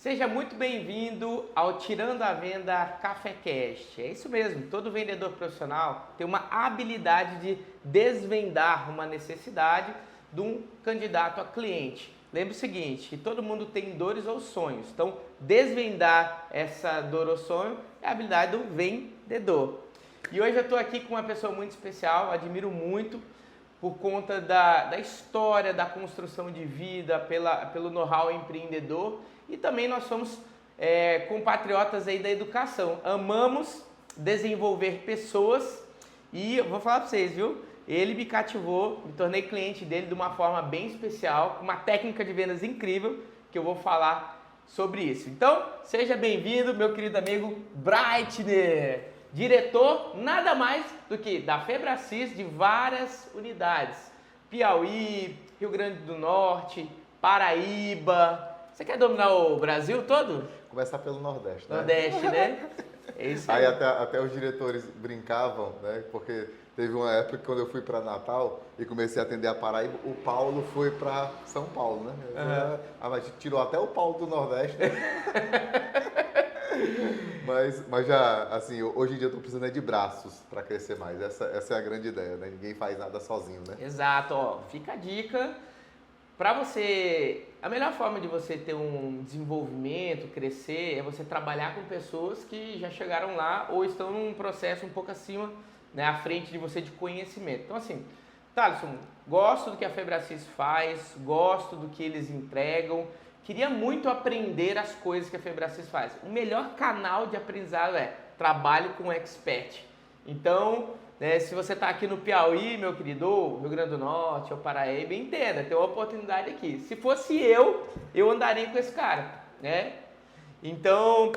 Seja muito bem-vindo ao Tirando a Venda CaféCast. É isso mesmo, todo vendedor profissional tem uma habilidade de desvendar uma necessidade de um candidato a cliente. Lembre o seguinte, que todo mundo tem dores ou sonhos, então desvendar essa dor ou sonho é a habilidade do vendedor. E hoje eu estou aqui com uma pessoa muito especial, admiro muito, por conta da história, da construção de vida, pelo know-how empreendedor, e também nós somos compatriotas aí da educação. Amamos desenvolver pessoas e eu vou falar para vocês, viu? Ele me cativou, me tornei cliente dele de uma forma bem especial, com uma técnica de vendas incrível, que eu vou falar sobre isso. Então, seja bem-vindo, meu querido amigo Breitner. Diretor nada mais do que da Febracis de várias unidades. Piauí, Rio Grande do Norte, Paraíba. Você quer dominar o Brasil todo? Começar pelo Nordeste, né? Nordeste, né? É isso aí. Até os diretores brincavam, né? Porque teve uma época que quando eu fui para Natal e comecei a atender a Paraíba, o Paulo foi para São Paulo, né? Mas tirou até o Paulo do Nordeste, né? Mas já, assim, hoje em dia eu estou precisando de braços para crescer mais. Essa é a grande ideia, né? Ninguém faz nada sozinho, né? Exato, ó. Fica a dica para você. A melhor forma de você ter um desenvolvimento, crescer, é você trabalhar com pessoas que já chegaram lá ou estão num processo um pouco acima, né, à frente de você de conhecimento. Então, assim, Thaleson, gosto do que a Febracis faz, gosto do que eles entregam. Queria muito aprender as coisas que a Febracis faz. O melhor canal de aprendizado é trabalho com expert. Então, né, se você está aqui no Piauí, meu querido, ou Rio Grande do Norte, ou Paraíba, entenda, tem uma oportunidade aqui. Se fosse eu andaria com esse cara, né? Então,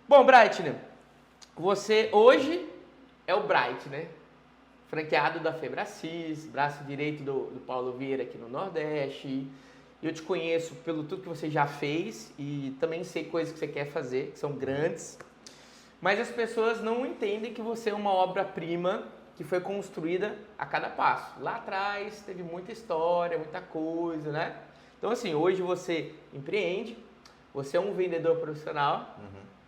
bom, Breitner, você hoje é o Bright, né? Franqueado da Febracis, braço direito do Paulo Vieira aqui no Nordeste. Eu te conheço pelo tudo que você já fez e também sei coisas que você quer fazer, que são grandes. Mas as pessoas não entendem que você é uma obra-prima que foi construída a cada passo. Lá atrás teve muita história, muita coisa, né? Então, assim, hoje você empreende, você é um vendedor profissional,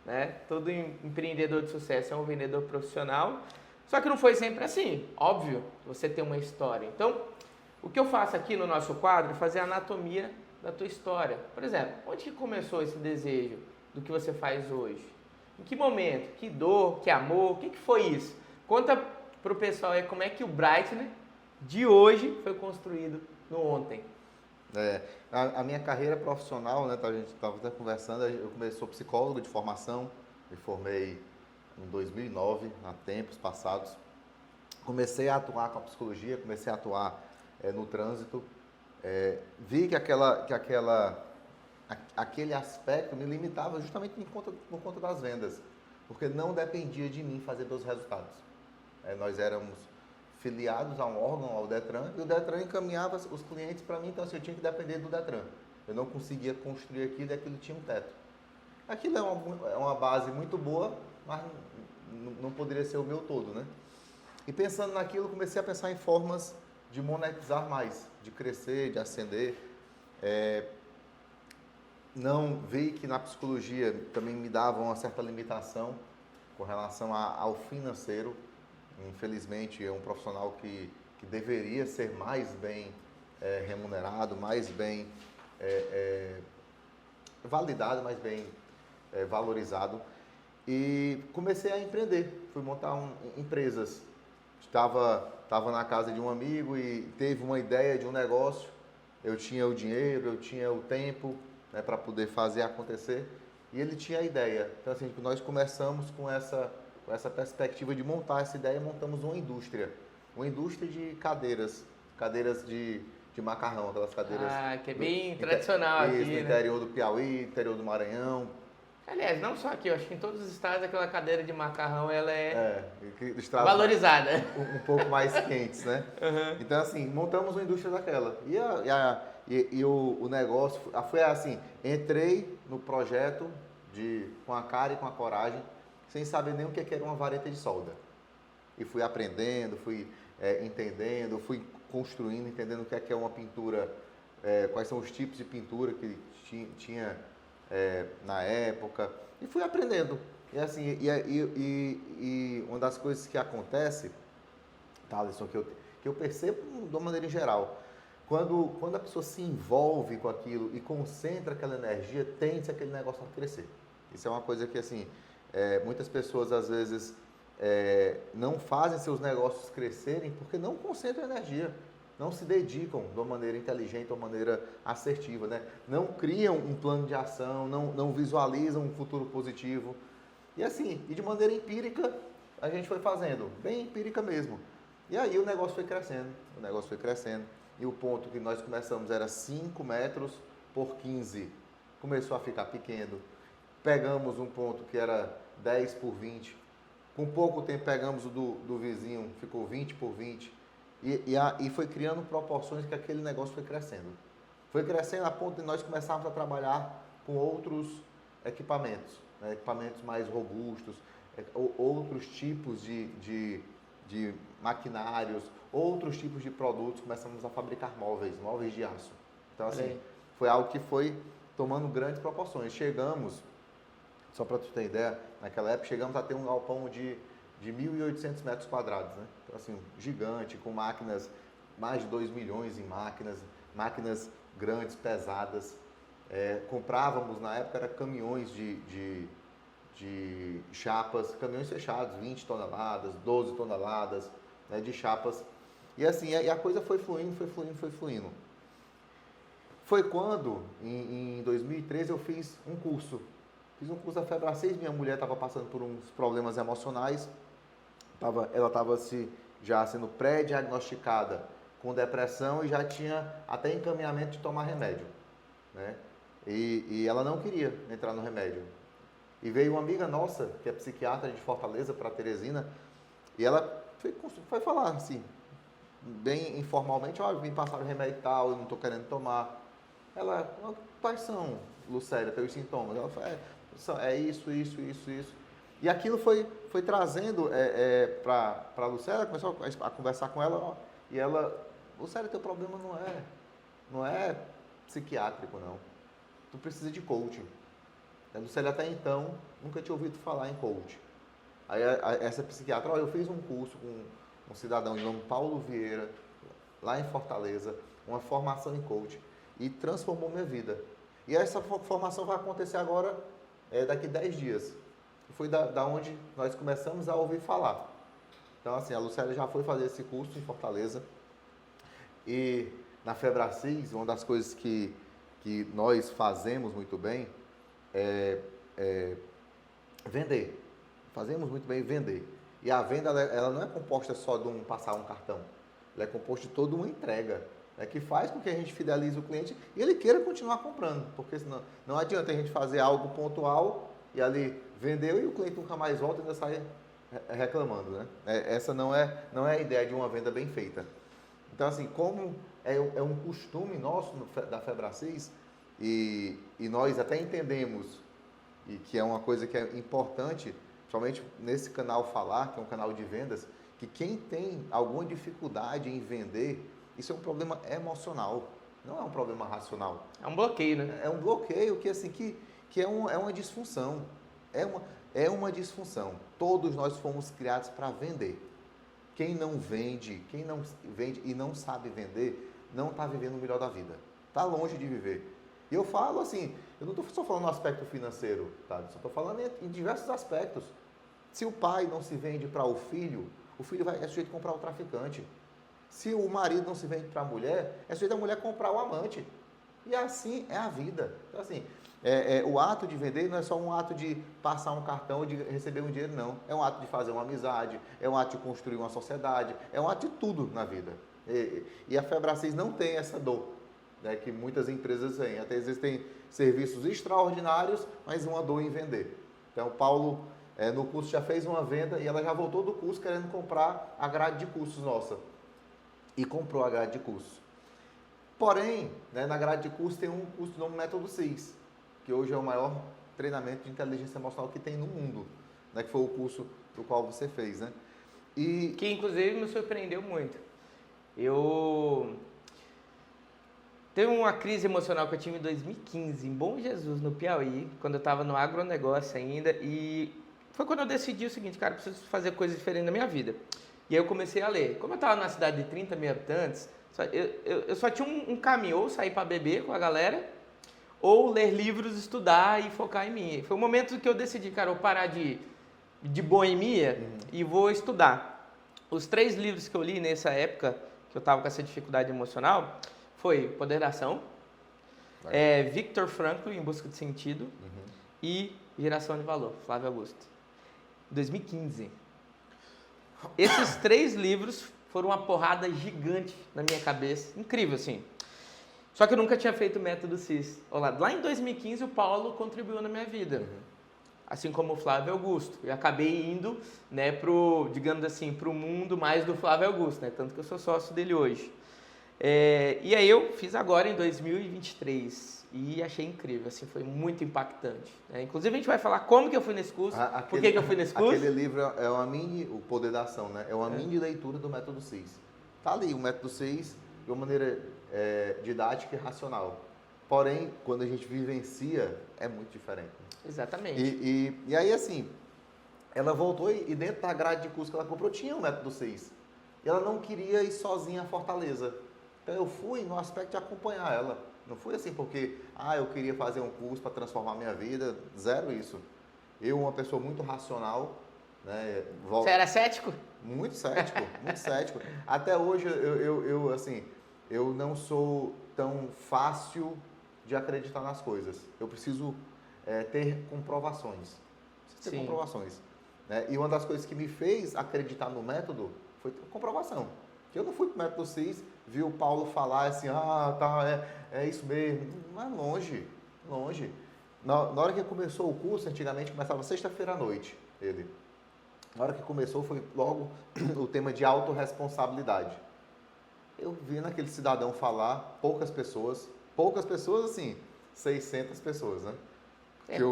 né? Todo empreendedor de sucesso é um vendedor profissional. Só que não foi sempre assim, óbvio, você tem uma história. Então, o que eu faço aqui no nosso quadro é fazer a anatomia da tua história. Por exemplo, onde que começou esse desejo do que você faz hoje? Em que momento? Que dor? Que amor? O que foi isso? Conta pro pessoal aí como é que o Breitner de hoje foi construído no ontem. A minha carreira profissional, né, a gente estava até conversando, sou psicólogo de formação, me formei em 2009, há tempos passados. Comecei a atuar com a psicologia, comecei a atuar no trânsito, vi que aquele aspecto me limitava justamente por conta das vendas, porque não dependia de mim fazer meus resultados. Nós éramos filiados a um órgão, ao Detran, e o Detran encaminhava os clientes para mim, então assim, eu tinha que depender do Detran. Eu não conseguia construir aquilo e aquilo tinha um teto. Aquilo é uma base muito boa, mas não poderia ser o meu todo, né? E pensando naquilo, comecei a pensar em formas de monetizar mais, de crescer, de ascender. Não vi que na psicologia também me dava uma certa limitação com relação ao financeiro. Infelizmente, é um profissional que deveria ser mais bem remunerado, mais bem validado, mais bem valorizado. E comecei a empreender, fui montar empresas. Estava na casa de um amigo e teve uma ideia de um negócio. Eu tinha o dinheiro, eu tinha o tempo, né, para poder fazer acontecer. E ele tinha a ideia. Então, assim, nós começamos com essa perspectiva de montar essa ideia e montamos uma indústria de cadeiras de macarrão, aquelas cadeiras... que é bem tradicional aqui, no né? interior do Piauí, interior do Maranhão. Aliás, não só aqui, eu acho que em todos os estados aquela cadeira de macarrão ela é valorizada. Um pouco mais quentes, né? Então, assim, montamos uma indústria daquela. E o negócio foi assim, entrei no projeto com a cara e com a coragem, sem saber nem o que era uma vareta de solda. E fui aprendendo, fui entendendo, fui construindo, entendendo o que é uma pintura, quais são os tipos de pintura que tinha na época, e fui aprendendo. E assim, e uma das coisas que acontece, tá, Alisson, que eu percebo de uma maneira em geral, quando a pessoa se envolve com aquilo e concentra aquela energia, tende-se aquele negócio a crescer. Isso é uma coisa que, assim, muitas pessoas, às vezes, não fazem seus negócios crescerem porque não concentram energia, não se dedicam de uma maneira inteligente, de uma maneira assertiva, né? Não criam um plano de ação, não visualizam um futuro positivo. E assim, e de maneira empírica, a gente foi fazendo, bem empírica mesmo. E aí o negócio foi crescendo, e o ponto que nós começamos era 5 metros por 15. Começou a ficar pequeno. Pegamos um ponto que era 10 por 20. Com pouco tempo pegamos o do vizinho, ficou 20 por 20. E foi criando proporções que aquele negócio foi crescendo. Foi crescendo a ponto de nós começarmos a trabalhar com outros equipamentos, né? Equipamentos mais robustos, outros tipos de maquinários, outros tipos de produtos. Começamos a fabricar móveis de aço. Então, assim, foi algo que foi tomando grandes proporções. Chegamos, só para tu ter ideia, naquela época chegamos a ter um galpão de 1.800 metros quadrados, né? Então, assim, gigante, com máquinas, mais de 2 milhões em máquinas grandes, pesadas. Comprávamos, na época, era caminhões de chapas, caminhões fechados, 20 toneladas, 12 toneladas, né, de chapas. E assim, a coisa foi fluindo. Foi quando, em 2013, eu fiz um curso. Fiz um curso da Febracis, minha mulher estava passando por uns problemas emocionais, ela estava já sendo pré-diagnosticada com depressão e já tinha até encaminhamento de tomar remédio, né? E ela não queria entrar no remédio. E veio uma amiga nossa, que é psiquiatra de Fortaleza, para Teresina, e ela foi falar assim, bem informalmente: olha, vim passar o remédio e tal, eu não estou querendo tomar. Ela: quais são, Lucélia, teus sintomas? Ela falou: é isso. E aquilo foi trazendo para a Lucélia, começou a conversar com ela, ó, e ela: Lucélia, teu problema não é psiquiátrico, não. Tu precisa de coaching. A Lucélia até então nunca tinha ouvido falar em coaching. Aí essa psiquiatra: ó, eu fiz um curso com um cidadão de nome Paulo Vieira, lá em Fortaleza, uma formação em coaching, e transformou minha vida. E essa formação vai acontecer agora, daqui 10 dias. Foi da onde nós começamos a ouvir falar. Então, assim, a Lucélia já foi fazer esse curso em Fortaleza. E na Febracis, uma das coisas que nós fazemos muito bem é vender. Fazemos muito bem vender. E a venda, ela não é composta só de passar um cartão. Ela é composta de toda uma entrega, né, que faz com que a gente fidelize o cliente e ele queira continuar comprando. Porque senão não adianta a gente fazer algo pontual e ali vendeu e o cliente nunca mais volta e ainda sai reclamando, né? Essa não é a ideia de uma venda bem feita. Então, assim, como é um costume nosso da Febracis, e nós até entendemos, e que é uma coisa que é importante, principalmente nesse canal Falar, que é um canal de vendas, que quem tem alguma dificuldade em vender, isso é um problema emocional, não é um problema racional. É um bloqueio, né? É um bloqueio que, assim, que é uma disfunção. É uma disfunção. Todos nós fomos criados para vender. Quem não vende e não sabe vender, não está vivendo o melhor da vida. Está longe de viver. E eu falo assim, eu não estou só falando no aspecto financeiro, tá? Só estou falando em diversos aspectos. Se o pai não se vende para o filho é sujeito a comprar o traficante. Se o marido não se vende para a mulher, é sujeito a mulher comprar o amante. E assim é a vida. Então, assim, o ato de vender não é só um ato de passar um cartão ou de receber um dinheiro, não. É um ato de fazer uma amizade, é um ato de construir uma sociedade, é um ato de tudo na vida. E a Febracis não tem essa dor, né, que muitas empresas têm. Até existem serviços extraordinários, mas uma dor em vender. Então, o Paulo, no curso, já fez uma venda e ela já voltou do curso querendo comprar a grade de cursos nossa. E comprou a grade de cursos. Porém, né, na grade de curso tem um curso do nome Método CIS, que hoje é o maior treinamento de inteligência emocional que tem no mundo, né, que foi o curso do qual você fez, né? Que inclusive me surpreendeu muito. Teve uma crise emocional que eu tive em 2015, em Bom Jesus, no Piauí, quando eu estava no agronegócio ainda, e foi quando eu decidi o seguinte, cara, eu preciso fazer coisas diferentes na minha vida. E aí eu comecei a ler. Como eu estava na cidade de 30 mil habitantes, eu só tinha um caminho, ou sair para beber com a galera, ou ler livros, estudar e focar em mim. Foi o momento que eu decidi, cara, eu vou parar de boemia e vou estudar. Os 3 livros que eu li nessa época, que eu estava com essa dificuldade emocional, foi Poder da Ação, Viktor Frankl, Em Busca de Sentido, e Geração de Valor, Flávio Augusto. 2015. Esses 3 livros foram uma porrada gigante na minha cabeça, incrível assim. Só que eu nunca tinha feito o método CIS. Lá em 2015 o Paulo contribuiu na minha vida, assim como o Flávio Augusto. Eu acabei indo, né, digamos assim, pro mundo mais do Flávio Augusto, né, tanto que eu sou sócio dele hoje. E aí eu fiz agora em 2023 e achei incrível, assim, foi muito impactante. Inclusive a gente vai falar como que eu fui nesse curso, por que eu fui nesse curso. Aquele livro é uma o Poder da Ação, né? É uma mini leitura do método CIS. Tá ali o método CIS de uma maneira didática e racional. Porém, quando a gente vivencia, é muito diferente. Exatamente. E aí, assim, ela voltou e dentro da grade de curso que ela comprou tinha o método CIS. E ela não queria ir sozinha a Fortaleza. Então eu fui no aspecto de acompanhar ela. Não foi assim porque, eu queria fazer um curso para transformar minha vida. Zero isso. Eu, uma pessoa muito racional, né? Você era cético? Muito cético, muito cético. Até hoje, eu não sou tão fácil de acreditar nas coisas. Eu preciso ter comprovações. Preciso ter comprovações. Né? E uma das coisas que me fez acreditar no método foi ter comprovação. Que eu não fui para o método CIS, vi o Paulo falar assim, é isso mesmo. Mas longe. Na hora que começou o curso, antigamente começava sexta-feira à noite, Na hora que começou foi logo o tema de autorresponsabilidade. Eu vi naquele cidadão falar, poucas pessoas assim, 600 pessoas, né?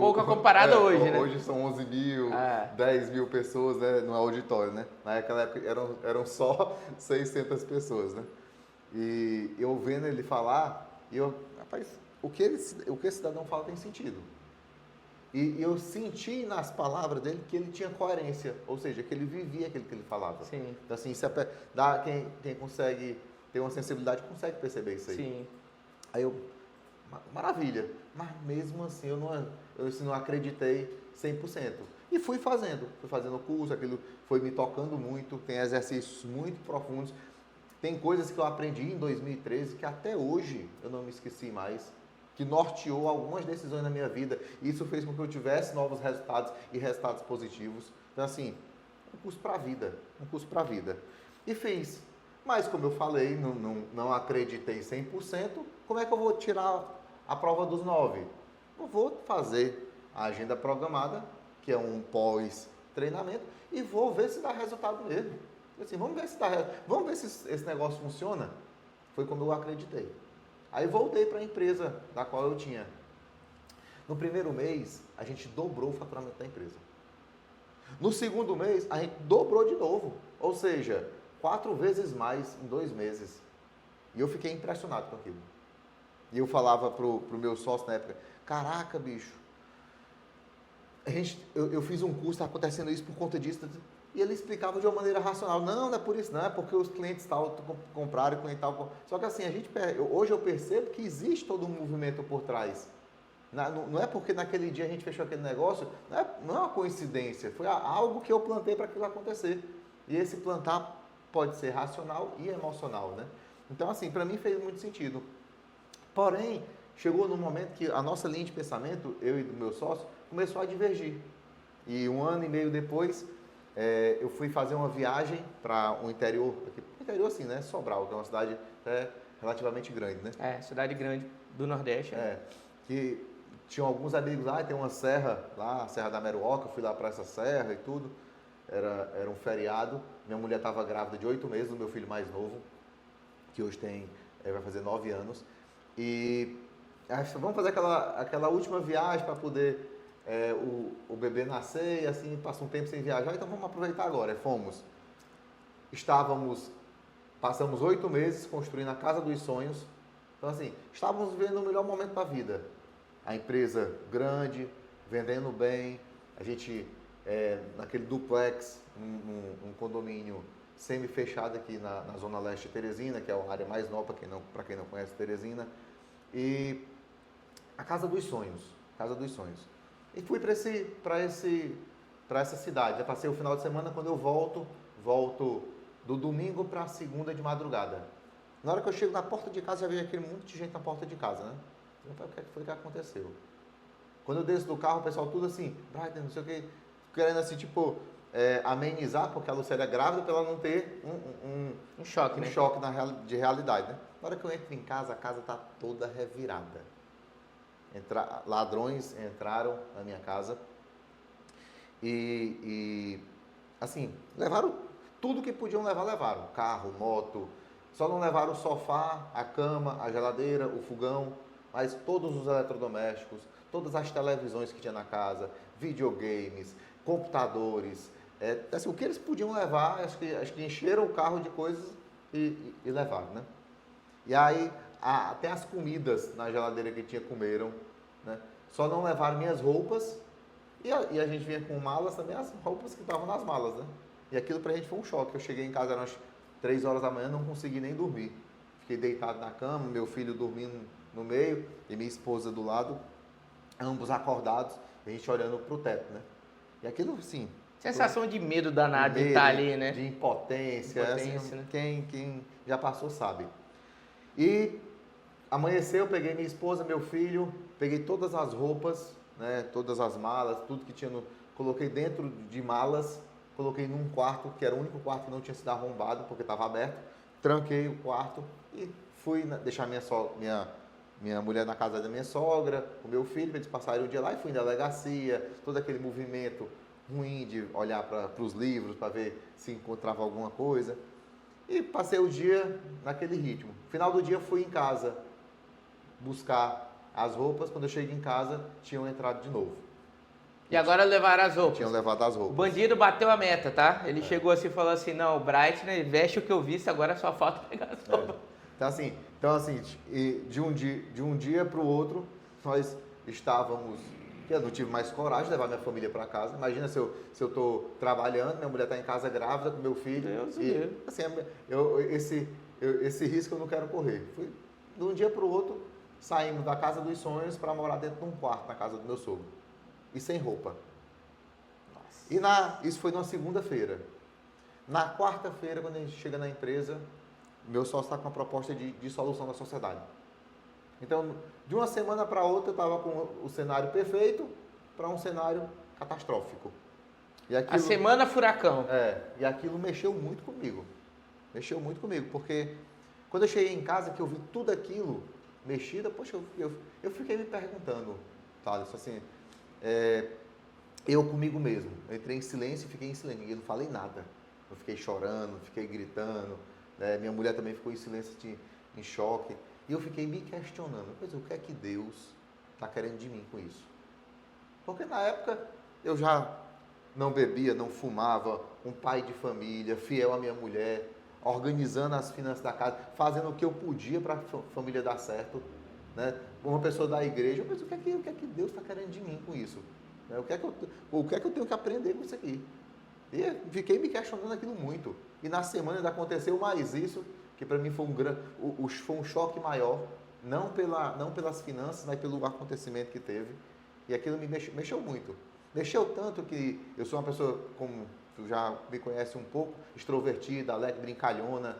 Pouca comparada hoje, né? Hoje são 11 mil, 10 mil pessoas, né, no auditório, né? Naquela época eram só 600 pessoas, né? E eu vendo ele falar, rapaz, o que esse cidadão fala tem sentido. E eu senti nas palavras dele que ele tinha coerência, ou seja, que ele vivia aquilo que ele falava. Sim. Então, assim, quem consegue ter uma sensibilidade consegue perceber isso aí. Sim. Aí maravilha, mas mesmo assim eu não acreditei 100%. E fui fazendo o curso, aquilo foi me tocando muito, tem exercícios muito profundos, tem coisas que eu aprendi em 2013 que até hoje eu não me esqueci mais, que norteou algumas decisões na minha vida, e isso fez com que eu tivesse novos resultados e resultados positivos. Então assim, um curso para a vida. E fiz. Mas como eu falei, não acreditei 100%, como é que eu vou tirar a prova dos 9? Eu vou fazer a agenda programada, que é um pós-treinamento, e vou ver se dá resultado mesmo. Assim, vamos ver se esse negócio funciona. Foi como eu acreditei. Aí voltei para a empresa da qual eu tinha. No primeiro mês, a gente dobrou o faturamento da empresa. No segundo mês, a gente dobrou de novo. Ou seja, 4 vezes mais em 2 meses. E eu fiquei impressionado com aquilo. E eu falava pro meu sócio na época, caraca, bicho, eu fiz um curso, está acontecendo isso por conta disso. E ele explicava de uma maneira racional. Não é por isso, não, é porque os clientes tal compraram, o cliente tal. Só que assim, hoje eu percebo que existe todo um movimento por trás. Não é porque naquele dia a gente fechou aquele negócio, não é uma coincidência, foi algo que eu plantei para aquilo acontecer. E esse plantar pode ser racional e emocional, né? Então, assim, para mim fez muito sentido. Porém, chegou no momento que a nossa linha de pensamento, eu e do meu sócio, começou a divergir. E 1 ano e meio depois, eu fui fazer uma viagem para o interior, interior assim, né? Sobral, que é uma cidade relativamente grande, né? Cidade grande do Nordeste. Que tinham alguns amigos lá, tem uma serra lá, a Serra da Meruoca, eu fui lá para essa serra e tudo. Era um feriado, minha mulher estava grávida de 8 meses, do meu filho mais novo, que hoje vai fazer 9 anos. E vamos fazer aquela última viagem para poder o bebê nascer e assim passa um tempo sem viajar, então vamos aproveitar agora. Fomos. Passamos 8 meses construindo a casa dos sonhos Então, assim, estávamos vivendo o melhor momento da vida. A empresa grande, vendendo bem, a gente naquele duplex, um condomínio semi-fechado aqui na Zona Leste de Teresina, que é a área mais nova para quem não conhece Teresina. E a Casa dos Sonhos, Casa dos Sonhos. E fui para essa cidade. Já passei o final de semana, quando eu volto do domingo para a segunda de madrugada. Na hora que eu chego na porta de casa, já vejo aquele monte de gente na porta de casa, né? Eu falei, o que foi que aconteceu? Quando eu desço do carro, o pessoal tudo assim, Brighton, não sei o que, querendo assim, tipo, amenizar, porque a Lucélia é grávida, para ela não ter um choque, né? Choque de realidade, né? Na hora que eu entro em casa, a casa tá toda revirada. Ladrões entraram na minha casa e assim, levaram tudo que podiam levar, levaram. Carro, moto, só não levaram o sofá, a cama, a geladeira, o fogão, mas todos os eletrodomésticos, todas as televisões que tinha na casa, videogames, computadores, assim, o que eles podiam levar, acho que encheram o carro de coisas e levaram, né? E aí, até as comidas na geladeira que tinha comeram, né? Só não levaram minhas roupas e a gente vinha com malas também, as roupas que estavam nas malas, né? E aquilo pra gente foi um choque. Eu cheguei em casa, eram umas 3 horas da manhã, não consegui nem dormir. Fiquei deitado na cama, meu filho dormindo no meio e minha esposa do lado, ambos acordados, a gente olhando pro teto, né? E aquilo, sim... Sensação de medo danado de estar ali, né? De impotência, assim, né? Quem já passou sabe. E amanheceu, eu peguei minha esposa, meu filho, peguei todas as roupas, né, todas as malas, tudo que tinha, coloquei dentro de malas, coloquei num quarto, que era o único quarto que não tinha sido arrombado, porque estava aberto, tranquei o quarto e fui deixar minha mulher na casa da minha sogra, o meu filho, para eles passarem o dia lá, e fui em delegacia, todo aquele movimento ruim de olhar para os livros, para ver se encontrava alguma coisa. E passei o dia naquele ritmo. Final do dia fui em casa buscar as roupas. Quando eu cheguei em casa, tinham entrado de novo. E agora levaram as roupas? Tinham levado as roupas. O bandido bateu a meta, tá? Ele chegou assim e falou assim, não, o Bright, né, veste o que eu visse, agora só falta pegar as roupas. Então assim, de um dia para o outro, nós estávamos... Eu não tive mais coragem de levar minha família para casa. Imagina se eu estou trabalhando, minha mulher está em casa grávida com meu filho. Assim, esse risco eu não quero correr. De um dia para o outro, saímos da casa dos sonhos para morar dentro de um quarto na casa do meu sogro. E sem roupa. Nossa. Isso foi numa segunda-feira. Na quarta-feira, quando a gente chega na empresa, meu sócio está com uma proposta de dissolução da sociedade. Então, de uma semana para outra, eu estava com o cenário perfeito para um cenário catastrófico. A semana furacão. E aquilo mexeu muito comigo. Mexeu muito comigo, porque quando eu cheguei em casa, que eu vi tudo aquilo mexido, poxa, eu fiquei me perguntando, Thales, assim, eu comigo mesmo. Eu entrei em silêncio e fiquei em silêncio, eu não falei nada. Eu fiquei chorando, fiquei gritando, né? Minha mulher também ficou em silêncio, em choque. E eu fiquei me questionando, o que é que Deus está querendo de mim com isso? Porque na época eu já não bebia, não fumava, um pai de família, fiel à minha mulher, organizando as finanças da casa, fazendo o que eu podia para a família dar certo, né? Uma pessoa da igreja, mas o que é que Deus está querendo de mim com isso? O que é que eu tenho que aprender com isso aqui? E fiquei me questionando aquilo muito. E na semana ainda aconteceu mais isso, que para mim foi foi um choque maior, não pelas finanças, mas pelo acontecimento que teve. E aquilo me mexeu muito. Mexeu tanto que eu sou uma pessoa, como tu já me conhece um pouco, extrovertida, alegre, brincalhona,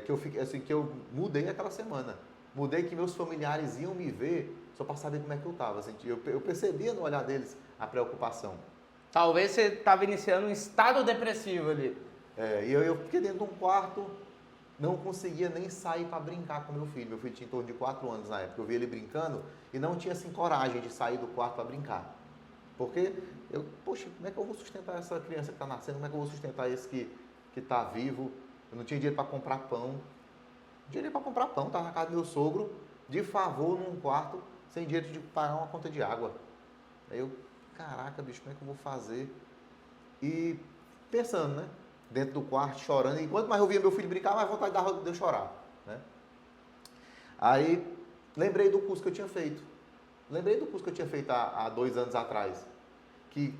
que eu mudei aquela semana. Mudei que meus familiares iam me ver só para saber como é que eu estava. Assim, eu percebia no olhar deles a preocupação. Talvez você estava iniciando um estado depressivo ali. E eu fiquei dentro de um quarto, não conseguia nem sair para brincar com meu filho. Meu filho tinha em torno de 4 anos na época. Eu vi ele brincando e não tinha assim coragem de sair do quarto para brincar. Porque poxa, como é que eu vou sustentar essa criança que está nascendo? Como é que eu vou sustentar esse que está vivo? Eu não tinha dinheiro para comprar pão. Não tinha dinheiro para comprar pão, estava na casa do meu sogro, de favor, num quarto, sem dinheiro de pagar uma conta de água. Aí eu, caraca, bicho, como é que eu vou fazer? E pensando, né? Dentro do quarto, chorando. E quanto mais eu via meu filho brincar, mais vontade dava de eu chorar, né? Aí, lembrei do curso que eu tinha feito. Lembrei do curso que eu tinha feito há 2 anos atrás. Que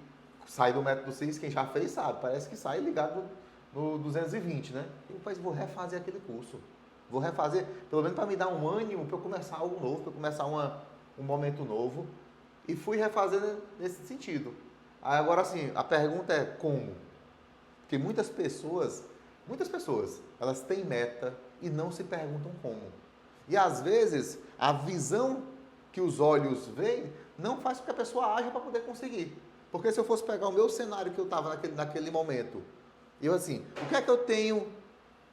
sai do método CIS, quem já fez sabe, parece que sai ligado no 220, né? E depois vou refazer aquele curso. Vou refazer, pelo menos para me dar um ânimo, para eu começar algo novo, para eu começar um momento novo. E fui refazendo nesse sentido. Aí agora assim, a pergunta é como? Porque muitas pessoas, elas têm meta e não se perguntam como. E às vezes, a visão que os olhos veem não faz com que a pessoa haja para poder conseguir. Porque se eu fosse pegar o meu cenário que eu estava naquele momento, eu assim, o que é que eu tenho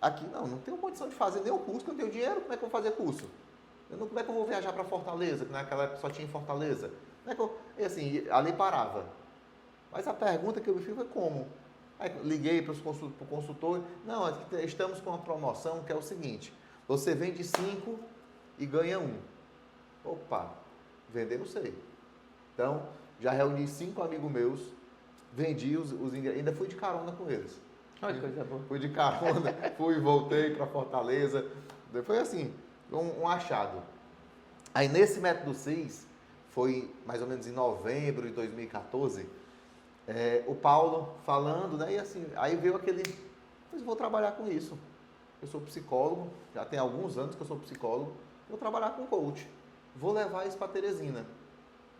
aqui? Não tenho condição de fazer nem o curso, porque eu não tenho dinheiro, como é que eu vou fazer curso? Como é que eu vou viajar para Fortaleza, que naquela época só tinha em Fortaleza? E assim, ali parava. Mas a pergunta que eu me fiz foi como? Aí liguei para o consultor, não, estamos com uma promoção que é o seguinte, você vende 5 e ganha 1. Opa, vender não sei. Então, já reuni 5 amigos meus, vendi os ingressos, ainda fui de carona com eles. Olha que coisa boa. Fui de carona, fui e voltei para Fortaleza. Foi assim, um achado. Aí nesse método CIS, foi mais ou menos em novembro de 2014, o Paulo falando, né? E assim, aí veio aquele, mas vou trabalhar com isso. Eu sou psicólogo, já tem alguns anos que eu sou psicólogo, vou trabalhar com coach. Vou levar isso para Teresina.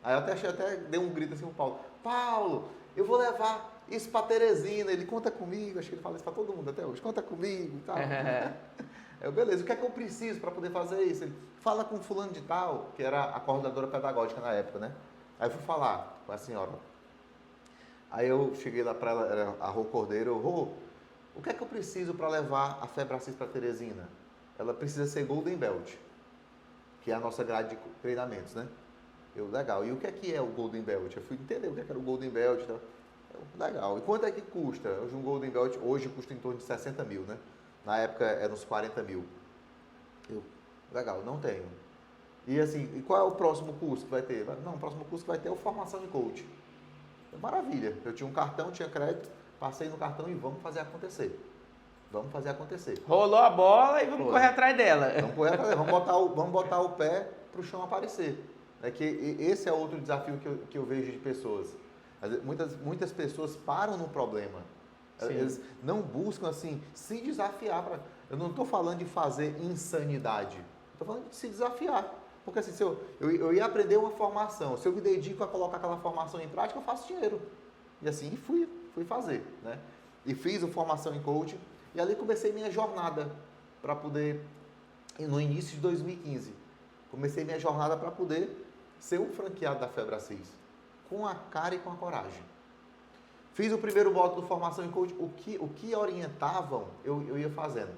Aí eu até dei um grito assim pro Paulo, Paulo, eu vou levar isso para Teresina. Ele conta comigo, acho que ele fala isso para todo mundo até hoje, conta comigo e tal. Eu, beleza, o que é que eu preciso para poder fazer isso? Ele, fala com fulano de tal, que era a coordenadora pedagógica na época, né? Aí eu fui falar com a senhora. Aí eu cheguei lá para ela, era a Rô Cordeiro, Rô, o que é que eu preciso para levar a Febracis para Teresina? Ela precisa ser Golden Belt, que é a nossa grade de treinamentos, né? Eu, legal. E o que é o Golden Belt? Eu fui entender o que era o Golden Belt. Então, legal. E quanto é que custa? Hoje um Golden Belt hoje custa em torno de 60 mil, né? Na época era uns 40 mil. Eu, legal, não tenho. E assim, e qual é o próximo curso que vai ter? Não, o próximo curso que vai ter é o Formação em Coach. Maravilha. Eu tinha um cartão, tinha crédito, passei no cartão e vamos fazer acontecer. Vamos fazer acontecer. Rolou a bola e vamos correr atrás dela. Vamos correr atrás dela. Vamos botar o pé para o chão aparecer. É que esse é outro desafio que eu vejo de pessoas. Muitas pessoas param no problema. Sim. Eles não buscam assim se desafiar. Eu não estou falando de fazer insanidade. Estou falando de se desafiar. Porque assim, se eu ia aprender uma formação, se eu me dedico a colocar aquela formação em prática, eu faço dinheiro. E assim fui fazer. Né? E fiz a formação em coaching. E ali comecei minha jornada para poder, no início de 2015, comecei minha jornada para poder ser um franqueado da Febracis, com a cara e com a coragem. Fiz o primeiro módulo de formação em coaching, o que orientavam, eu ia fazendo.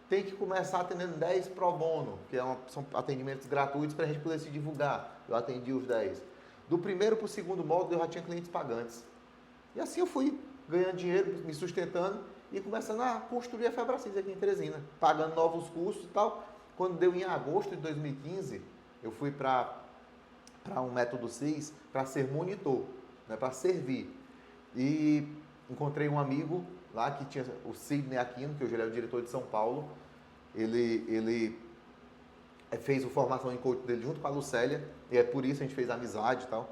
Tem que começar atendendo 10 pro bono, que são atendimentos gratuitos para a gente poder se divulgar. Eu atendi os 10. Do primeiro para o segundo módulo, eu já tinha clientes pagantes. E assim eu fui ganhando dinheiro, me sustentando e começando a construir a Febracis aqui em Teresina, pagando novos cursos e tal. Quando deu em agosto de 2015, eu fui para um método CIS para ser monitor, né, para servir. E encontrei um amigo lá que tinha o Sidney Aquino, que hoje ele é o diretor de São Paulo. Ele fez a formação em coaching dele junto com a Lucélia, e é por isso a gente fez amizade e tal.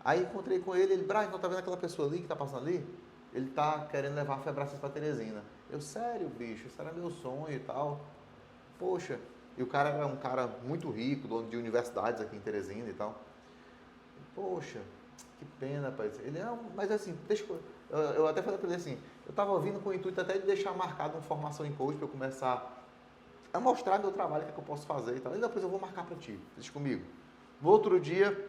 Aí encontrei com ele, Brian, então tá vendo aquela pessoa ali que tá passando ali? Ele tá querendo levar a Febracis para Teresina. Eu, sério, bicho, isso era meu sonho e tal. Poxa, e o cara era um cara muito rico, dono de universidades aqui em Teresina e tal. Poxa, que pena, rapaz. Ele, mas assim, deixa eu até falei para ele assim, eu estava vindo com o intuito até de deixar marcado uma formação em coach para eu começar a mostrar meu trabalho, o que é que eu posso fazer e tal. E depois eu vou marcar para ti, deixa comigo. No outro dia,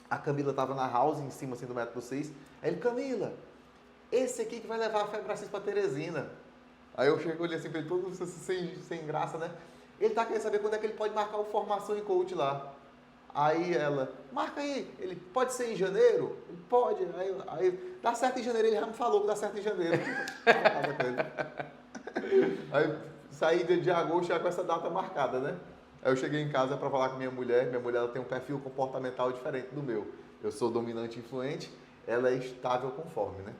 a Camila estava na house, em cima assim, do método 6. Aí ele, Camila, esse aqui que vai levar a Febracis para Teresina. Aí eu chego ali assim para ele, todo sem graça, né? Ele tá querendo saber quando é que ele pode marcar o formação em coach lá. Aí ela, marca aí. Ele, pode ser em janeiro? Ele, pode. Aí dá certo em janeiro. Ele já me falou que dá certo em janeiro. Aí saí de agosto já com essa data marcada, né? Aí eu cheguei em casa para falar com minha mulher. Minha mulher ela tem um perfil comportamental diferente do meu. Eu sou dominante e influente, ela é estável conforme, né?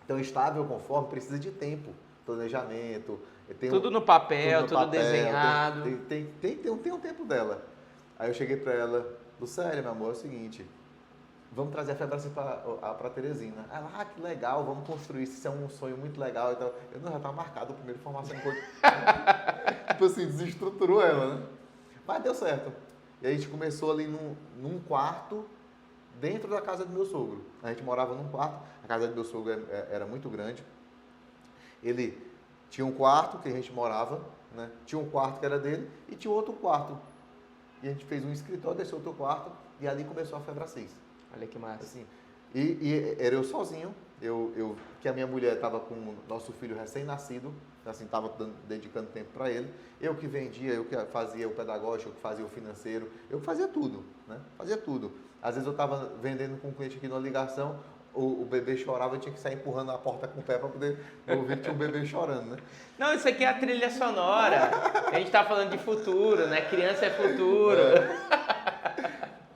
Então, estável conforme precisa de tempo planejamento. Tudo no papel, tudo desenhado. Tem um tempo dela. Aí eu cheguei para ela, Lucélia, meu amor, é o seguinte, vamos trazer a Febracis para Teresina. Ela, que legal, vamos construir isso é um sonho muito legal. Então, eu não, já estava marcado a primeira formação em coach. Tipo assim, desestruturou ela, né? Mas deu certo. E a gente começou ali num quarto, dentro da casa do meu sogro. A gente morava num quarto, a casa do meu sogro era muito grande. Ele tinha um quarto que a gente morava, né? Tinha um quarto que era dele e tinha outro quarto. E a gente fez um escritório desse outro quarto e ali começou a Febracis. Olha que massa. Assim, e era eu sozinho, que a minha mulher estava com o nosso filho recém-nascido, assim, estava dedicando tempo para ele. Eu que vendia, eu que fazia o pedagógico, eu que fazia o financeiro, eu que fazia tudo, né? Fazia tudo. Às vezes eu estava vendendo com um cliente aqui numa ligação, o bebê chorava, eu tinha que sair empurrando a porta com o pé para poder ouvir que tinha um bebê chorando, né? Não, isso aqui é a trilha sonora. A gente tá falando de futuro, né? Criança é futuro.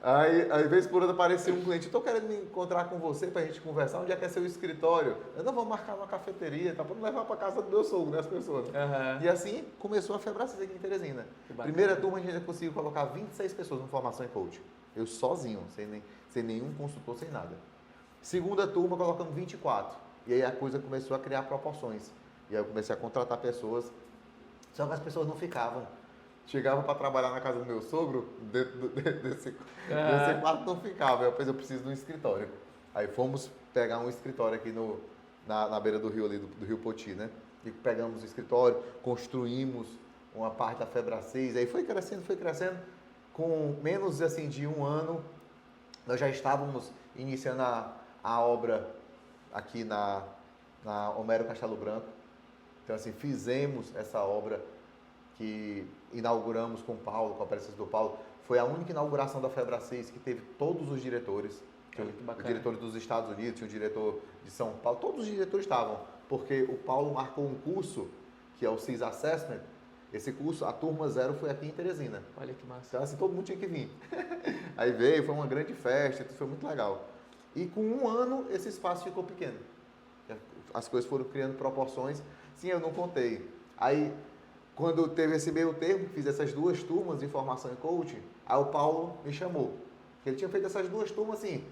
Aí, vez por outra, aparecia um cliente, estou querendo me encontrar com você para a gente conversar, onde é que é seu escritório? Eu não vou marcar uma cafeteria, tá? Para não levar para casa do meu sogro, né, as pessoas. Uhum. E assim começou a Febracis aqui em Teresina. Primeira turma, a gente já conseguiu colocar 26 pessoas em formação em coach. Eu sozinho, sem nenhum consultor, sem nada. Segunda turma, colocando 24. E aí a coisa começou a criar proporções. E aí eu comecei a contratar pessoas, só que as pessoas não ficavam. Chegava para trabalhar na casa do meu sogro, dentro desse quarto não ficava. Eu pensei, eu preciso de um escritório. Aí fomos pegar um escritório aqui na beira do rio ali, do Rio Poti, né? E pegamos o escritório, construímos uma parte da Febracis, aí foi crescendo. Com menos assim, de um ano, nós já estávamos iniciando a obra aqui na Homero Castelo Branco. Então, assim, fizemos essa obra que inauguramos com o Paulo, com a presença do Paulo. Foi a única inauguração da Febracis que teve todos os diretores. Tinha o diretor dos Estados Unidos, tinha o diretor de São Paulo, todos os diretores estavam, porque o Paulo marcou um curso, que é o CIS Assessment. Esse curso, a turma 0 foi aqui em Teresina. Olha que massa. Então, assim, todo mundo tinha que vir. Aí veio, foi uma grande festa, foi muito legal. E com um ano, esse espaço ficou pequeno. As coisas foram criando proporções. Sim, eu não contei. Aí, quando teve esse meio termo, fiz essas 2 turmas de formação em coaching, aí o Paulo me chamou. Ele tinha feito essas 2 turmas assim,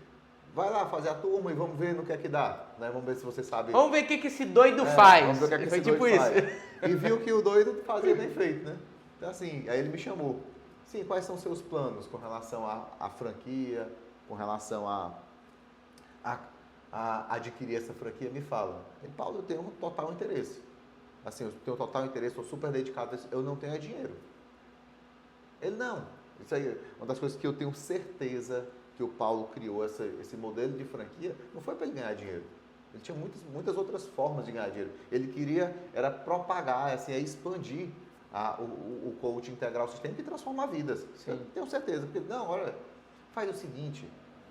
vai lá fazer a turma e vamos ver no que é que dá. Né? Vamos ver se você sabe. Vamos ver o que esse doido faz. Vamos ver o que é que esse doido faz. E viu que o doido fazia bem feito, né? Então assim, aí ele me chamou. Sim, quais são os seus planos com relação à franquia, com relação a adquirir essa franquia? Me fala. Ele, Paulo, eu tenho um total interesse. Assim, eu tenho total interesse, estou super dedicado a isso, eu não tenho dinheiro. Ele, não. Isso aí, uma das coisas que eu tenho certeza que o Paulo criou esse modelo de franquia, não foi para ele ganhar dinheiro. Ele tinha muitas outras formas de ganhar dinheiro. Ele queria, era propagar, assim, expandir o coaching integral sistêmico e transformar vidas. Sim. Eu tenho certeza. Porque, não, olha, faz o seguinte,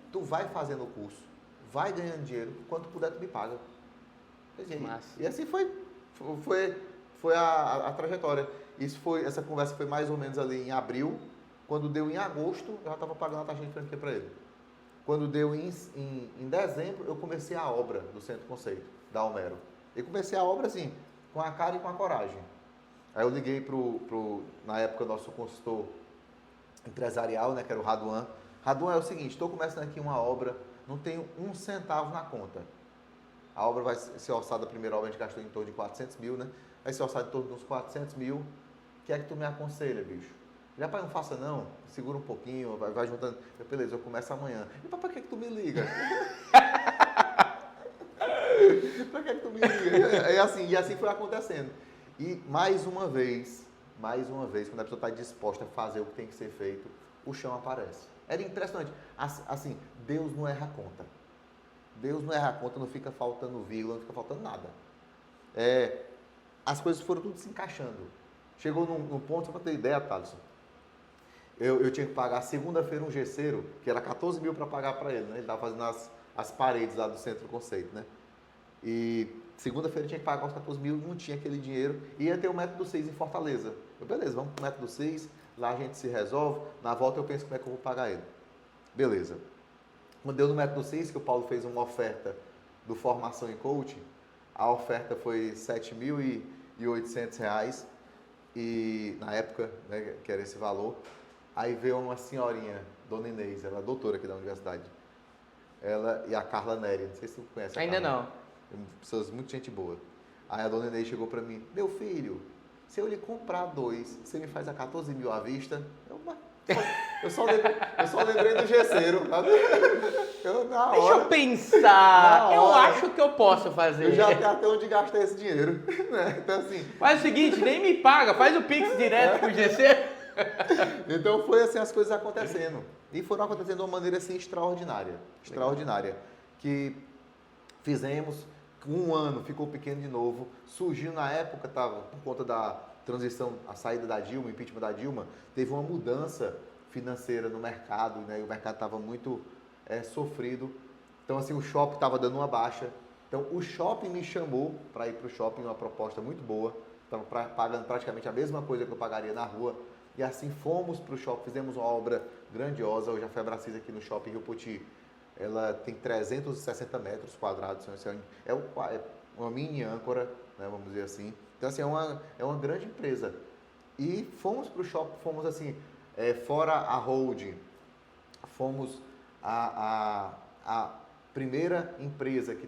tu vai fazendo o curso, vai ganhando dinheiro, quanto puder tu me paga. E assim foi a trajetória. Essa conversa foi mais ou menos ali em abril. Quando deu em agosto, eu já estava pagando a taxa de franquia para ele. Quando deu em dezembro, eu comecei a obra do Centro Conceito, da Homero. E comecei a obra assim, com a cara e com a coragem. Aí eu liguei na época, nosso consultor empresarial, né, que era o Raduan. Raduan, é o seguinte, estou começando aqui uma obra, não tenho um centavo na conta. A obra vai ser orçada, a primeira obra a gente gastou em torno de 400 mil, né? Vai ser orçada em torno de uns 400 mil. O que é que tu me aconselha, bicho? Já, pai, não faça não, segura um pouquinho, vai juntando. Eu, beleza, eu começo amanhã. E para que tu me liga? Para que tu me liga? E assim foi acontecendo. E mais uma vez, quando a pessoa está disposta a fazer o que tem que ser feito, o chão aparece. Era impressionante. Assim, Deus não erra a conta. Deus não erra a conta, não fica faltando vírgula, não fica faltando nada. As coisas foram tudo se encaixando. Chegou num ponto, só para ter ideia, Thaleson, eu tinha que pagar segunda-feira um gesseiro, que era 14 mil para pagar para ele, né? Ele estava fazendo as paredes lá do Centro Conceito, né? E segunda-feira eu tinha que pagar os 14 mil, não tinha aquele dinheiro. E ia ter o método 6 em Fortaleza. Beleza, vamos para o método 6, lá a gente se resolve, na volta eu penso como é que eu vou pagar ele. Beleza. Quando deu no método 6, que o Paulo fez uma oferta do Formação em Coaching, A oferta foi R$ 7.800 e na época, né, que era esse valor. Aí veio uma senhorinha, Dona Inês, ela é doutora aqui da universidade. Ela e a Carla Neri, não sei se tu conhece a Ainda Carla. não. Pessoas muito gente boa. Aí a Dona Inês chegou pra mim, meu filho, se eu lhe comprar 2, você me faz a 14 mil à vista? Eu só lembrei do gesseiro. Deixa eu pensar. Eu acho que eu posso fazer. Eu já tenho até onde gastar esse dinheiro. Né? Então, assim. Faz o seguinte, nem me paga, faz o Pix direto com o GC. Então foi assim as coisas acontecendo. E foram acontecendo de uma maneira assim extraordinária. Extraordinária. Que fizemos, um ano ficou pequeno de novo. Surgiu na época, por conta da transição, a saída da Dilma, o impeachment da Dilma, teve uma mudança financeira no mercado, né? E o mercado estava muito sofrido. Então, assim, o shopping estava dando uma baixa. Então, o shopping me chamou para ir para o shopping, uma proposta muito boa. Estava pagando praticamente a mesma coisa que eu pagaria na rua. E assim fomos para o shopping, fizemos uma obra grandiosa. Hoje a Febracis aqui no Shopping Rio Poti, ela tem 360 metros quadrados. É uma mini âncora, né, vamos dizer assim. Então, assim, é uma grande empresa. E fomos para o shopping, fomos assim, fora a holding, fomos a primeira empresa que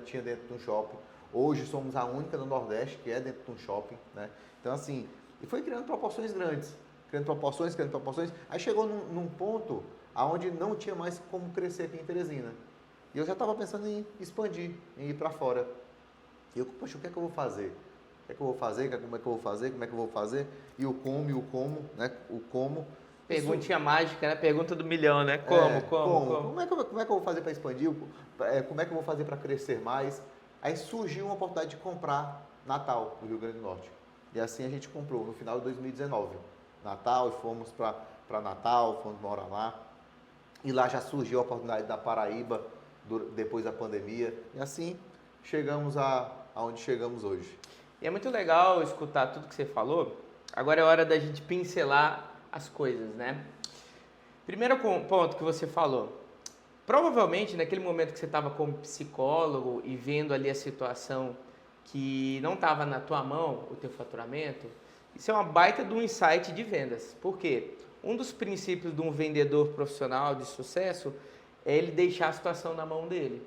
tinha dentro de um shopping. Hoje somos a única no Nordeste que é dentro de um shopping, né? Então, assim, e foi criando proporções grandes, criando proporções. Aí chegou num ponto onde não tinha mais como crescer aqui em Teresina. E eu já estava pensando em expandir, em ir para fora. E eu, poxa, o que é que eu vou fazer? O que é que eu vou fazer? Como é que eu vou fazer? Como é que eu vou fazer? E o como, né? O como. Perguntinha mágica, né? Pergunta do milhão, né? Como? Como é que eu vou fazer para expandir? Como é que eu vou fazer para crescer mais? Aí surgiu uma oportunidade de comprar Natal, no Rio Grande do Norte. E assim a gente comprou no final de 2019. Natal, e fomos para Natal, fomos morar lá. E lá já surgiu a oportunidade da Paraíba, depois da pandemia. E assim chegamos aonde chegamos hoje. E é muito legal escutar tudo que você falou. Agora é hora da gente pincelar as coisas, né? Primeiro ponto que você falou. Provavelmente, naquele momento que você estava como psicólogo e vendo ali a situação que não estava na tua mão, o teu faturamento, isso é uma baita de um insight de vendas. Por quê? Um dos princípios de um vendedor profissional de sucesso é ele deixar a situação na mão dele.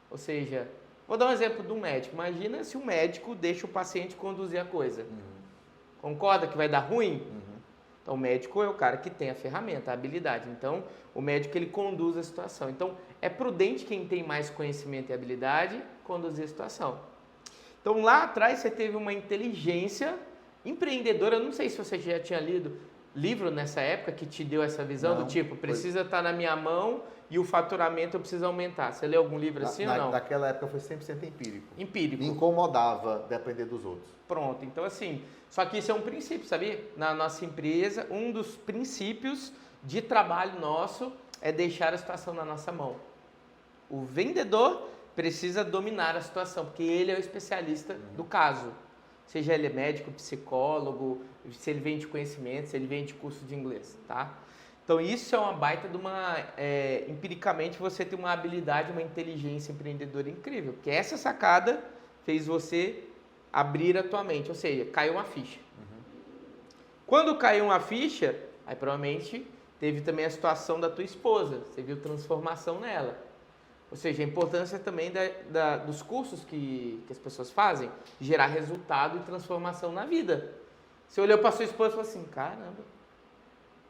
Ou seja, vou dar um exemplo de um médico. Imagina se o médico deixa o paciente conduzir a coisa. Concorda que vai dar ruim? Então, o médico é o cara que tem a ferramenta, a habilidade. Então, o médico ele conduz a situação. Então, é prudente quem tem mais conhecimento e habilidade conduzir a situação. Então, lá atrás você teve uma inteligência empreendedora. Eu não sei se você já tinha lido livro nessa época que te deu essa visão do tipo, precisa estar na minha mão e o faturamento eu preciso aumentar. Você leu algum livro assim ou não? Naquela época foi 100% empírico. Empírico. Me incomodava depender dos outros. Pronto, então assim, só que isso é um princípio, sabia? Na nossa empresa, um dos princípios de trabalho nosso é deixar a situação na nossa mão. O vendedor precisa dominar a situação, porque ele é o especialista do caso. Seja ele médico, psicólogo, se ele vende conhecimento, se ele vende curso de inglês, tá? Então isso é uma baita de uma... empiricamente você tem uma habilidade, uma inteligência empreendedora incrível, porque essa sacada fez você abrir a tua mente, ou seja, caiu uma ficha. Quando caiu uma ficha, aí provavelmente teve também a situação da tua esposa, você viu transformação nela. Ou seja, a importância também dos cursos que as pessoas fazem, gerar resultado e transformação na vida. Você olhou para sua esposa e falou assim, caramba,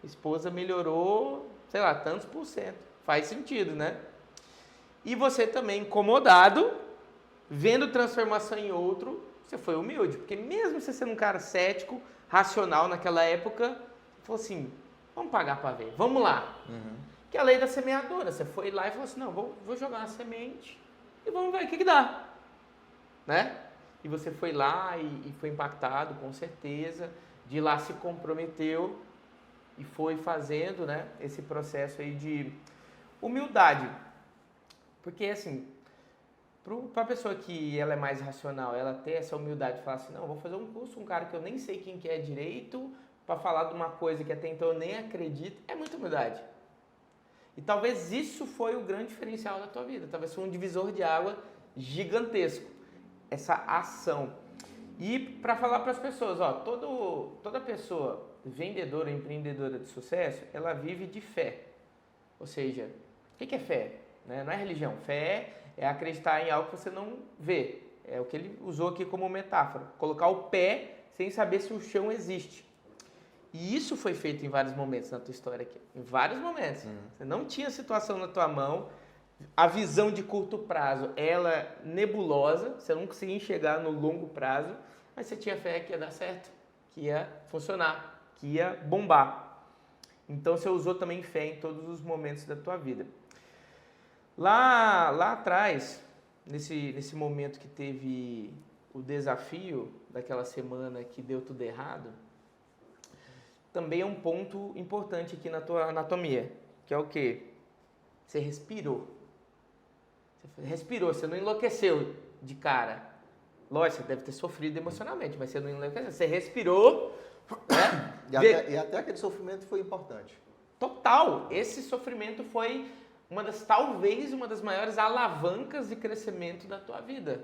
a esposa melhorou, sei lá, tantos %. Faz sentido, né? E você também incomodado, vendo transformação em outro, você foi humilde. Porque mesmo você sendo um cara cético, racional naquela época, você falou assim, vamos pagar para ver, vamos lá. Que é a lei da semeadora. Você foi lá e falou assim, não, vou jogar uma semente e vamos ver o que dá. Né? E você foi lá e foi impactado, com certeza. De lá se comprometeu e foi fazendo, né, esse processo aí de humildade. Porque, assim, para a pessoa que ela é mais racional, ela ter essa humildade de falar assim, não, vou fazer um curso com um cara que eu nem sei quem que é direito para falar de uma coisa que até então eu nem acredito, é muita humildade. E talvez isso foi o grande diferencial da tua vida. Talvez foi um divisor de água gigantesco. essa ação. E para falar para as pessoas, ó, toda pessoa vendedora, empreendedora de sucesso, ela vive de fé. Ou seja, o que é fé? Né? Não é religião. Fé é acreditar em algo que você não vê. É o que ele usou aqui como metáfora. Colocar o pé sem saber se o chão existe. E isso foi feito em vários momentos na tua história aqui. Em vários momentos. Você não tinha situação na tua mão. A visão de curto prazo, ela é nebulosa. Você não conseguia enxergar no longo prazo. Mas você tinha fé que ia dar certo. Que ia funcionar. Que ia bombar. Então você usou também fé em todos os momentos da tua vida. Lá atrás, nesse momento que teve o desafio daquela semana que deu tudo errado, também é um ponto importante aqui na tua anatomia, que é o quê? Você respirou. Você respirou, você não enlouqueceu de cara. Lógico, você deve ter sofrido emocionalmente, mas você não enlouqueceu. Você respirou, né? E até aquele sofrimento foi importante. Total. Esse sofrimento foi talvez uma das maiores alavancas de crescimento da tua vida.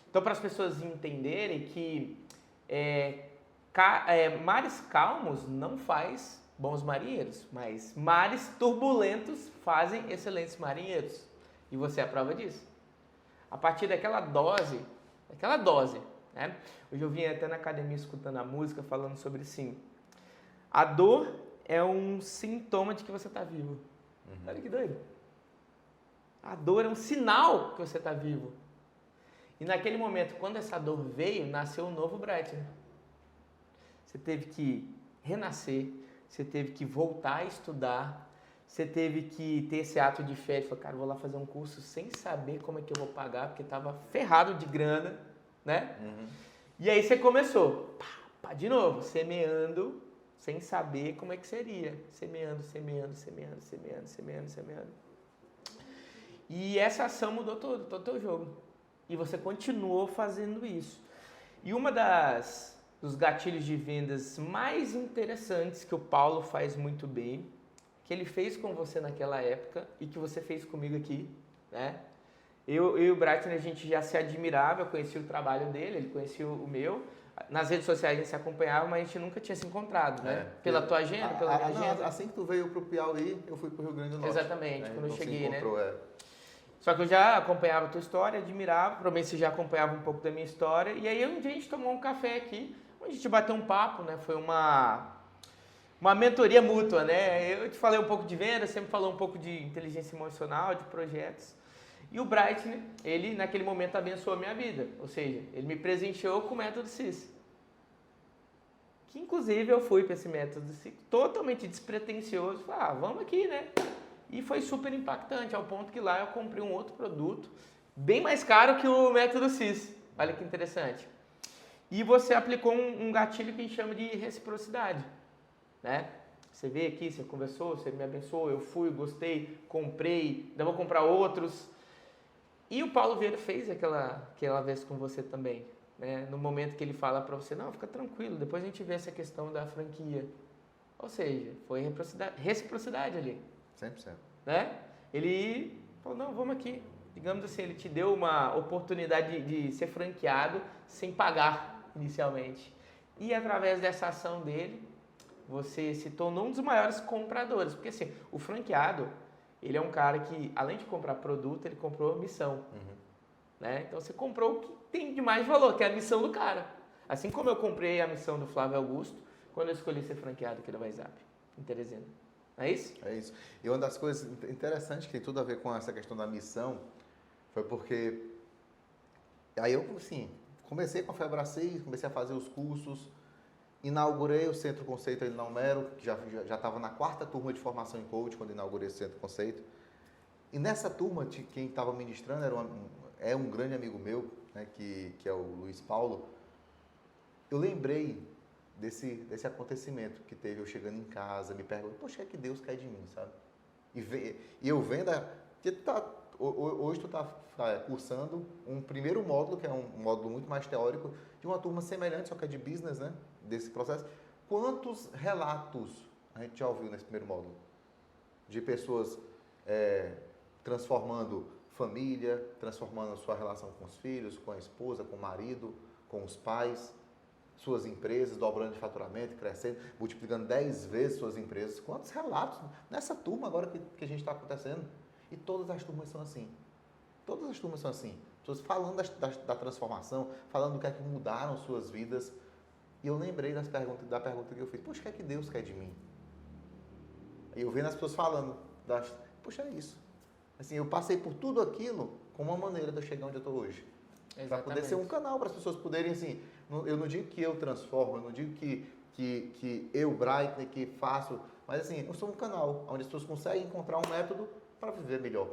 Então, para as pessoas entenderem que mares calmos não faz bons marinheiros, mas mares turbulentos fazem excelentes marinheiros. E você é a prova disso. A partir daquela dose, né? Hoje eu vim até na academia escutando a música, falando sobre assim, a dor é um sintoma de que você está vivo. Olha que doido. A dor é um sinal que você está vivo. E naquele momento, quando essa dor veio, nasceu um novo Bright. Você teve que renascer, você teve que voltar a estudar, você teve que ter esse ato de fé, de falar, cara, vou lá fazer um curso sem saber como é que eu vou pagar, porque estava ferrado de grana, né? E aí você começou, de novo, semeando, sem saber como é que seria. Semeando. E essa ação mudou todo o teu jogo. E você continuou fazendo isso. E uma dos gatilhos de vendas mais interessantes que o Paulo faz muito bem, que ele fez com você naquela época e que você fez comigo aqui, né? Eu e o Brighton, a gente já se admirava, eu conhecia o trabalho dele, ele conhecia o meu. Nas redes sociais a gente se acompanhava, mas a gente nunca tinha se encontrado, né? Pela tua agenda, pela minha agenda. Assim que tu veio pro Piauí, eu fui pro Rio Grande do Norte. Exatamente, quando eu cheguei, né? Encontrou, Só que eu já acompanhava a tua história, admirava, provavelmente você já acompanhava um pouco da minha história. E aí um dia a gente tomou um café aqui, onde a gente bateu um papo, né? Foi uma mentoria mútua, né? Eu te falei um pouco de venda, sempre falou um pouco de inteligência emocional, de projetos. E o Bright, né, ele naquele momento abençoou a minha vida. Ou seja, ele me presenteou com o método CIS. Que inclusive eu fui para esse método CIS totalmente despretensioso. Falei, vamos aqui, né? E foi super impactante, ao ponto que lá eu comprei um outro produto, bem mais caro que o método CIS. Olha que interessante. E você aplicou um gatilho que a gente chama de reciprocidade, né? Você veio aqui, você conversou, você me abençoou, eu fui, gostei, comprei, ainda vou comprar outros. E o Paulo Vieira fez aquela vez com você também, né? No momento que ele fala para você, não, fica tranquilo, depois a gente vê essa questão da franquia. Ou seja, foi reciprocidade ali. 100%. Né? Ele falou, não, vamos aqui. Digamos assim, ele te deu uma oportunidade de ser franqueado sem pagar inicialmente. E através dessa ação dele, você se tornou um dos maiores compradores. Porque assim, o franqueado, ele é um cara que, além de comprar produto, ele comprou missão. Né? Então você comprou o que tem de mais valor, que é a missão do cara. Assim como eu comprei a missão do Flávio Augusto, quando eu escolhi ser franqueado aqui da WhatsApp, em Teresina. É isso? É isso. E uma das coisas interessantes que tem tudo a ver com essa questão da missão foi porque aí eu, assim, comecei com a Febracis, comecei a fazer os cursos, inaugurei o Centro Conceito ali na Almero, que já estava na 4ª turma de formação em coach quando inaugurei o Centro Conceito. E nessa turma, quem estava ministrando é um grande amigo meu, né, que é o Luiz Paulo. Eu lembrei desse acontecimento que teve eu chegando em casa, me perguntando, poxa, o que é que Deus quer de mim, sabe? E eu vendo, porque hoje tu está cursando um primeiro módulo, que é um módulo muito mais teórico, de uma turma semelhante, só que é de business, né, desse processo. Quantos relatos a gente já ouviu nesse primeiro módulo? De pessoas transformando família, transformando a sua relação com os filhos, com a esposa, com o marido, com os pais, suas empresas, dobrando de faturamento, crescendo, multiplicando 10 vezes suas empresas. Quantos relatos nessa turma agora que a gente está acontecendo? E todas as turmas são assim. Todas as turmas são assim. Pessoas falando da transformação, falando do que é que mudaram suas vidas. E eu lembrei da pergunta que eu fiz. Poxa, o que é que Deus quer de mim? E eu vendo as pessoas falando, poxa, é isso. Assim, eu passei por tudo aquilo como uma maneira de eu chegar onde eu estou hoje. Para poder ser um canal, para as pessoas poderem, assim, eu não digo que eu transformo, eu não digo que eu, Brighton, que faço, mas assim, eu sou um canal onde as pessoas conseguem encontrar um método para viver melhor.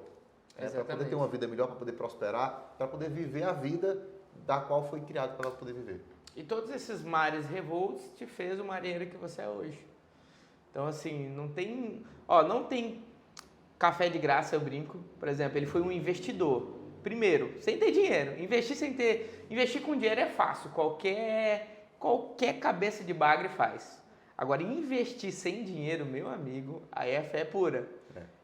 Para poder ter uma vida melhor, para poder prosperar, para poder viver a vida da qual foi criado para ela poder viver. E todos esses mares revoltos te fez o marinheiro que você é hoje. Então, assim, não tem café de graça, eu brinco. Por exemplo, ele foi um investidor. Primeiro, sem ter dinheiro. Investir com dinheiro é fácil. Qualquer cabeça de bagre faz. Agora, investir sem dinheiro, meu amigo, aí é fé pura.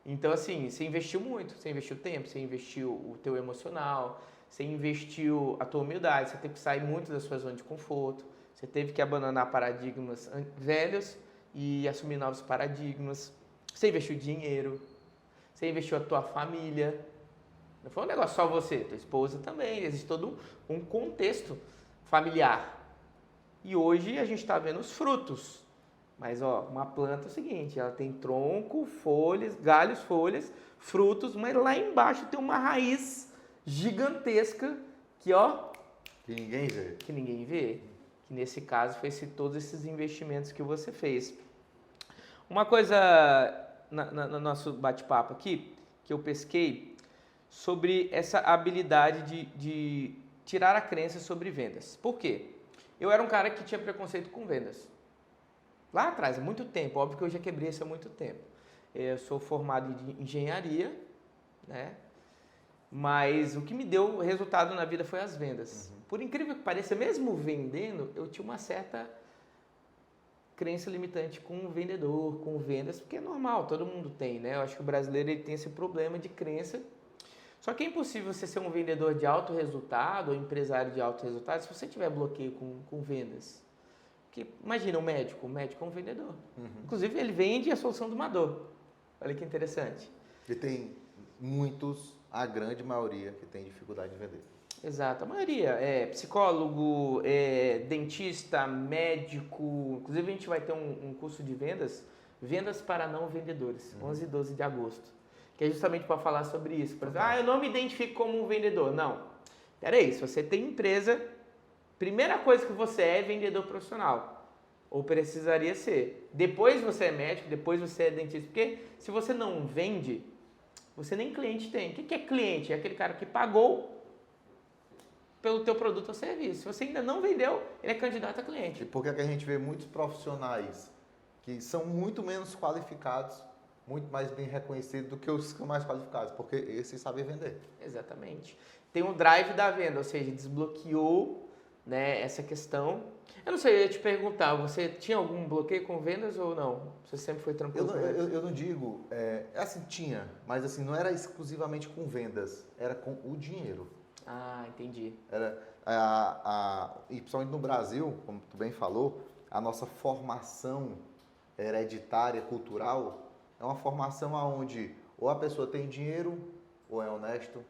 Então, assim, você investiu muito. Você investiu tempo, você investiu o teu emocional, você investiu a tua humildade, você teve que sair muito da sua zona de conforto, você teve que abandonar paradigmas velhos e assumir novos paradigmas. Você investiu dinheiro, você investiu a tua família. Não foi um negócio só você, tua esposa também. Existe todo um contexto familiar. E hoje a gente está vendo os frutos. Mas, uma planta é o seguinte, ela tem tronco, folhas, galhos, folhas, frutos, mas lá embaixo tem uma raiz gigantesca que, que ninguém vê. Que ninguém vê. Que nesse caso foi todos esses investimentos que você fez. Uma coisa no nosso bate-papo aqui, que eu pesquei, sobre essa habilidade de tirar a crença sobre vendas. Por quê? Eu era um cara que tinha preconceito com vendas. Lá atrás, há muito tempo. Óbvio que eu já quebrei isso há muito tempo. Eu sou formado em engenharia, né? Mas o que me deu resultado na vida foi as vendas. Por incrível que pareça, mesmo vendendo, eu tinha uma certa crença limitante com o vendedor, com vendas, porque é normal, todo mundo tem, né? Eu acho que o brasileiro ele tem esse problema de crença. Só que é impossível você ser um vendedor de alto resultado ou empresário de alto resultado se você tiver bloqueio com vendas. Porque imagina o médico é um vendedor. Inclusive ele vende a solução de uma dor. Olha que interessante. E tem muitos, a grande maioria, que tem dificuldade de vender. Exato, a maioria é psicólogo, dentista, médico. Inclusive a gente vai ter um curso de vendas para não vendedores, 11 e 12 de agosto, que é justamente para falar sobre isso. Por exemplo, eu não me identifico como um vendedor. Não, peraí, se você tem empresa, primeira coisa que você é vendedor profissional, ou precisaria ser. Depois você é médico, depois você é dentista, porque se você não vende, você nem cliente tem. O que é cliente? É aquele cara que pagou pelo teu produto ou serviço. Se você ainda não vendeu, ele é candidato a cliente. E por que a gente vê muitos profissionais que são muito menos qualificados, muito mais bem reconhecidos do que os que são mais qualificados? Porque esses sabem vender. Exatamente. Tem um drive da venda, ou seja, desbloqueou, né, essa questão. Eu não sei, eu ia te perguntar, você tinha algum bloqueio com vendas ou não? Você sempre foi tranquilo? Eu não digo, assim, tinha, mas assim, não era exclusivamente com vendas, era com o dinheiro. Ah, entendi. E principalmente no Brasil, como tu bem falou, a nossa formação hereditária, cultural, é uma formação onde ou a pessoa tem dinheiro, ou é honesto,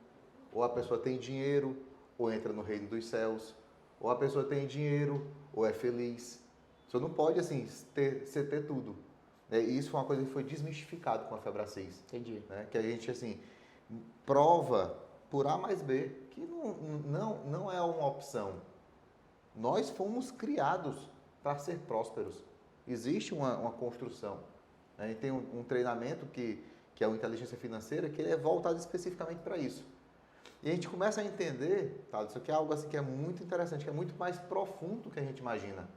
ou a pessoa tem dinheiro, ou entra no reino dos céus, ou a pessoa tem dinheiro, ou é feliz. Você não pode, assim, ter tudo. E isso foi uma coisa que foi desmistificado com a Febracis. Entendi. Né? Que a gente, assim, prova por A mais B, que não é uma opção. Nós fomos criados para ser prósperos. Existe uma construção. A gente tem um treinamento que é o Inteligência Financeira, que ele é voltado especificamente para isso. E a gente começa a entender, tá, isso aqui é algo assim que é muito interessante, que é muito mais profundo do que a gente imagina.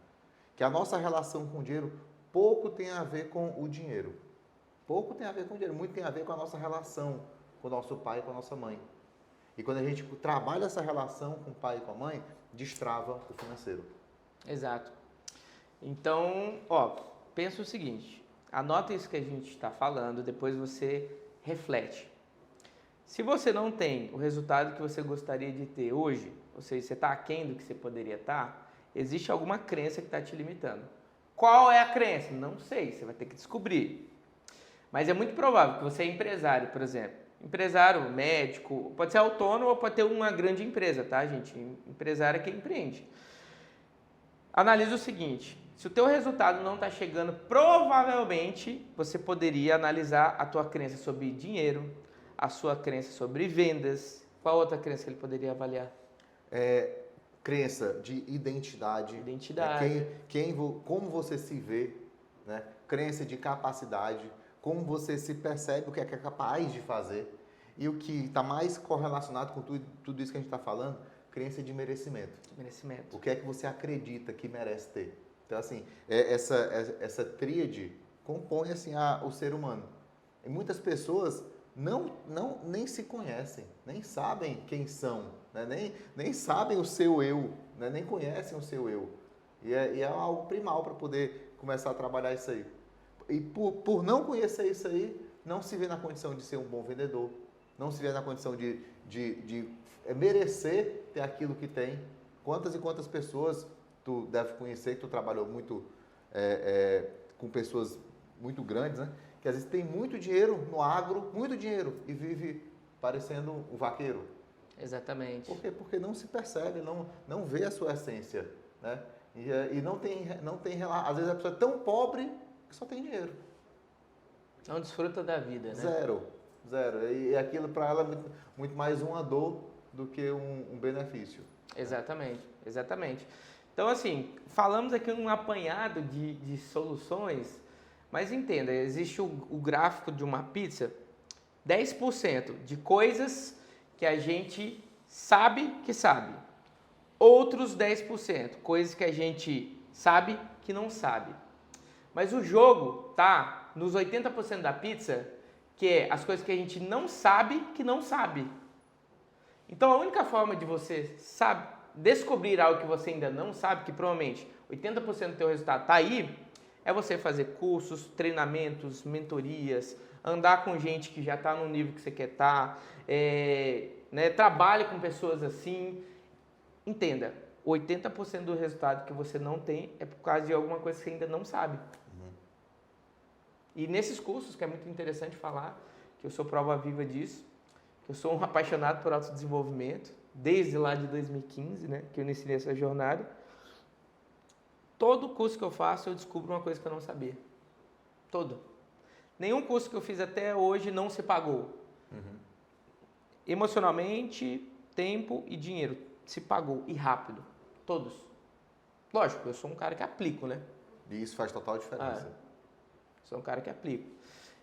Que a nossa relação com o dinheiro pouco tem a ver com o dinheiro. Pouco tem a ver com o dinheiro, muito tem a ver com a nossa relação com o nosso pai e com a nossa mãe. E quando a gente trabalha essa relação com o pai e com a mãe, destrava o financeiro. Exato. Então, pensa o seguinte, anota isso que a gente está falando, depois você reflete. Se você não tem o resultado que você gostaria de ter hoje, ou seja, você está aquém do que você poderia estar, existe alguma crença que está te limitando. Qual é a crença? Não sei, você vai ter que descobrir. Mas é muito provável que você é empresário, por exemplo. Empresário, médico, pode ser autônomo ou pode ter uma grande empresa, tá, gente? Empresário é quem empreende. Analisa o seguinte, se o teu resultado não está chegando, provavelmente você poderia analisar a tua crença sobre dinheiro, a sua crença sobre vendas. Qual outra crença que ele poderia avaliar? Crença de identidade. Identidade. Como você se vê, né? Crença de capacidade, como você se percebe, o que é capaz de fazer. E o que está mais correlacionado com tudo isso que a gente está falando, crença de merecimento. Merecimento. O que é que você acredita que merece ter. Então, assim, essa tríade compõe assim, o ser humano. E muitas pessoas nem se conhecem, nem sabem quem são, né? nem sabem o seu eu, né? Nem conhecem o seu eu. E é algo primal para poder começar a trabalhar isso aí. E por não conhecer isso aí, não se vê na condição de ser um bom vendedor, não se vê na condição de merecer ter aquilo que tem. Quantas e quantas pessoas tu deve conhecer, que tu trabalhou muito com pessoas muito grandes, né? Que às vezes tem muito dinheiro no agro, muito dinheiro, e vive parecendo um vaqueiro. Exatamente. Por quê? Porque não se percebe, não vê a sua essência, né? E não tem, às vezes a pessoa é tão pobre que só tem dinheiro. Não desfruta da vida, né? Zero. E aquilo para ela é muito mais uma dor do que um benefício. Exatamente. Então, assim, falamos aqui um apanhado de soluções, mas entenda, existe o gráfico de uma pizza, 10% de coisas que a gente sabe que sabe. Outros 10%, coisas que a gente sabe que não sabe. Mas o jogo tá nos 80% da pizza, que é as coisas que a gente não sabe que não sabe. Então a única forma de você descobrir algo que você ainda não sabe, que provavelmente 80% do teu resultado está aí, é você fazer cursos, treinamentos, mentorias, andar com gente que já está no nível que você quer estar, trabalhe com pessoas assim. Entenda, 80% do resultado que você não tem é por causa de alguma coisa que você ainda não sabe. E nesses cursos, que é muito interessante falar, que eu sou prova viva disso, que eu sou um apaixonado por autodesenvolvimento, desde lá de 2015, né, que eu iniciei essa jornada. Todo curso que eu faço, eu descubro uma coisa que eu não sabia. Todo. Nenhum curso que eu fiz até hoje não se pagou. Emocionalmente, tempo e dinheiro se pagou, e rápido. Todos. Lógico, eu sou um cara que aplico, né? E isso faz total diferença. Sou um cara que aplico.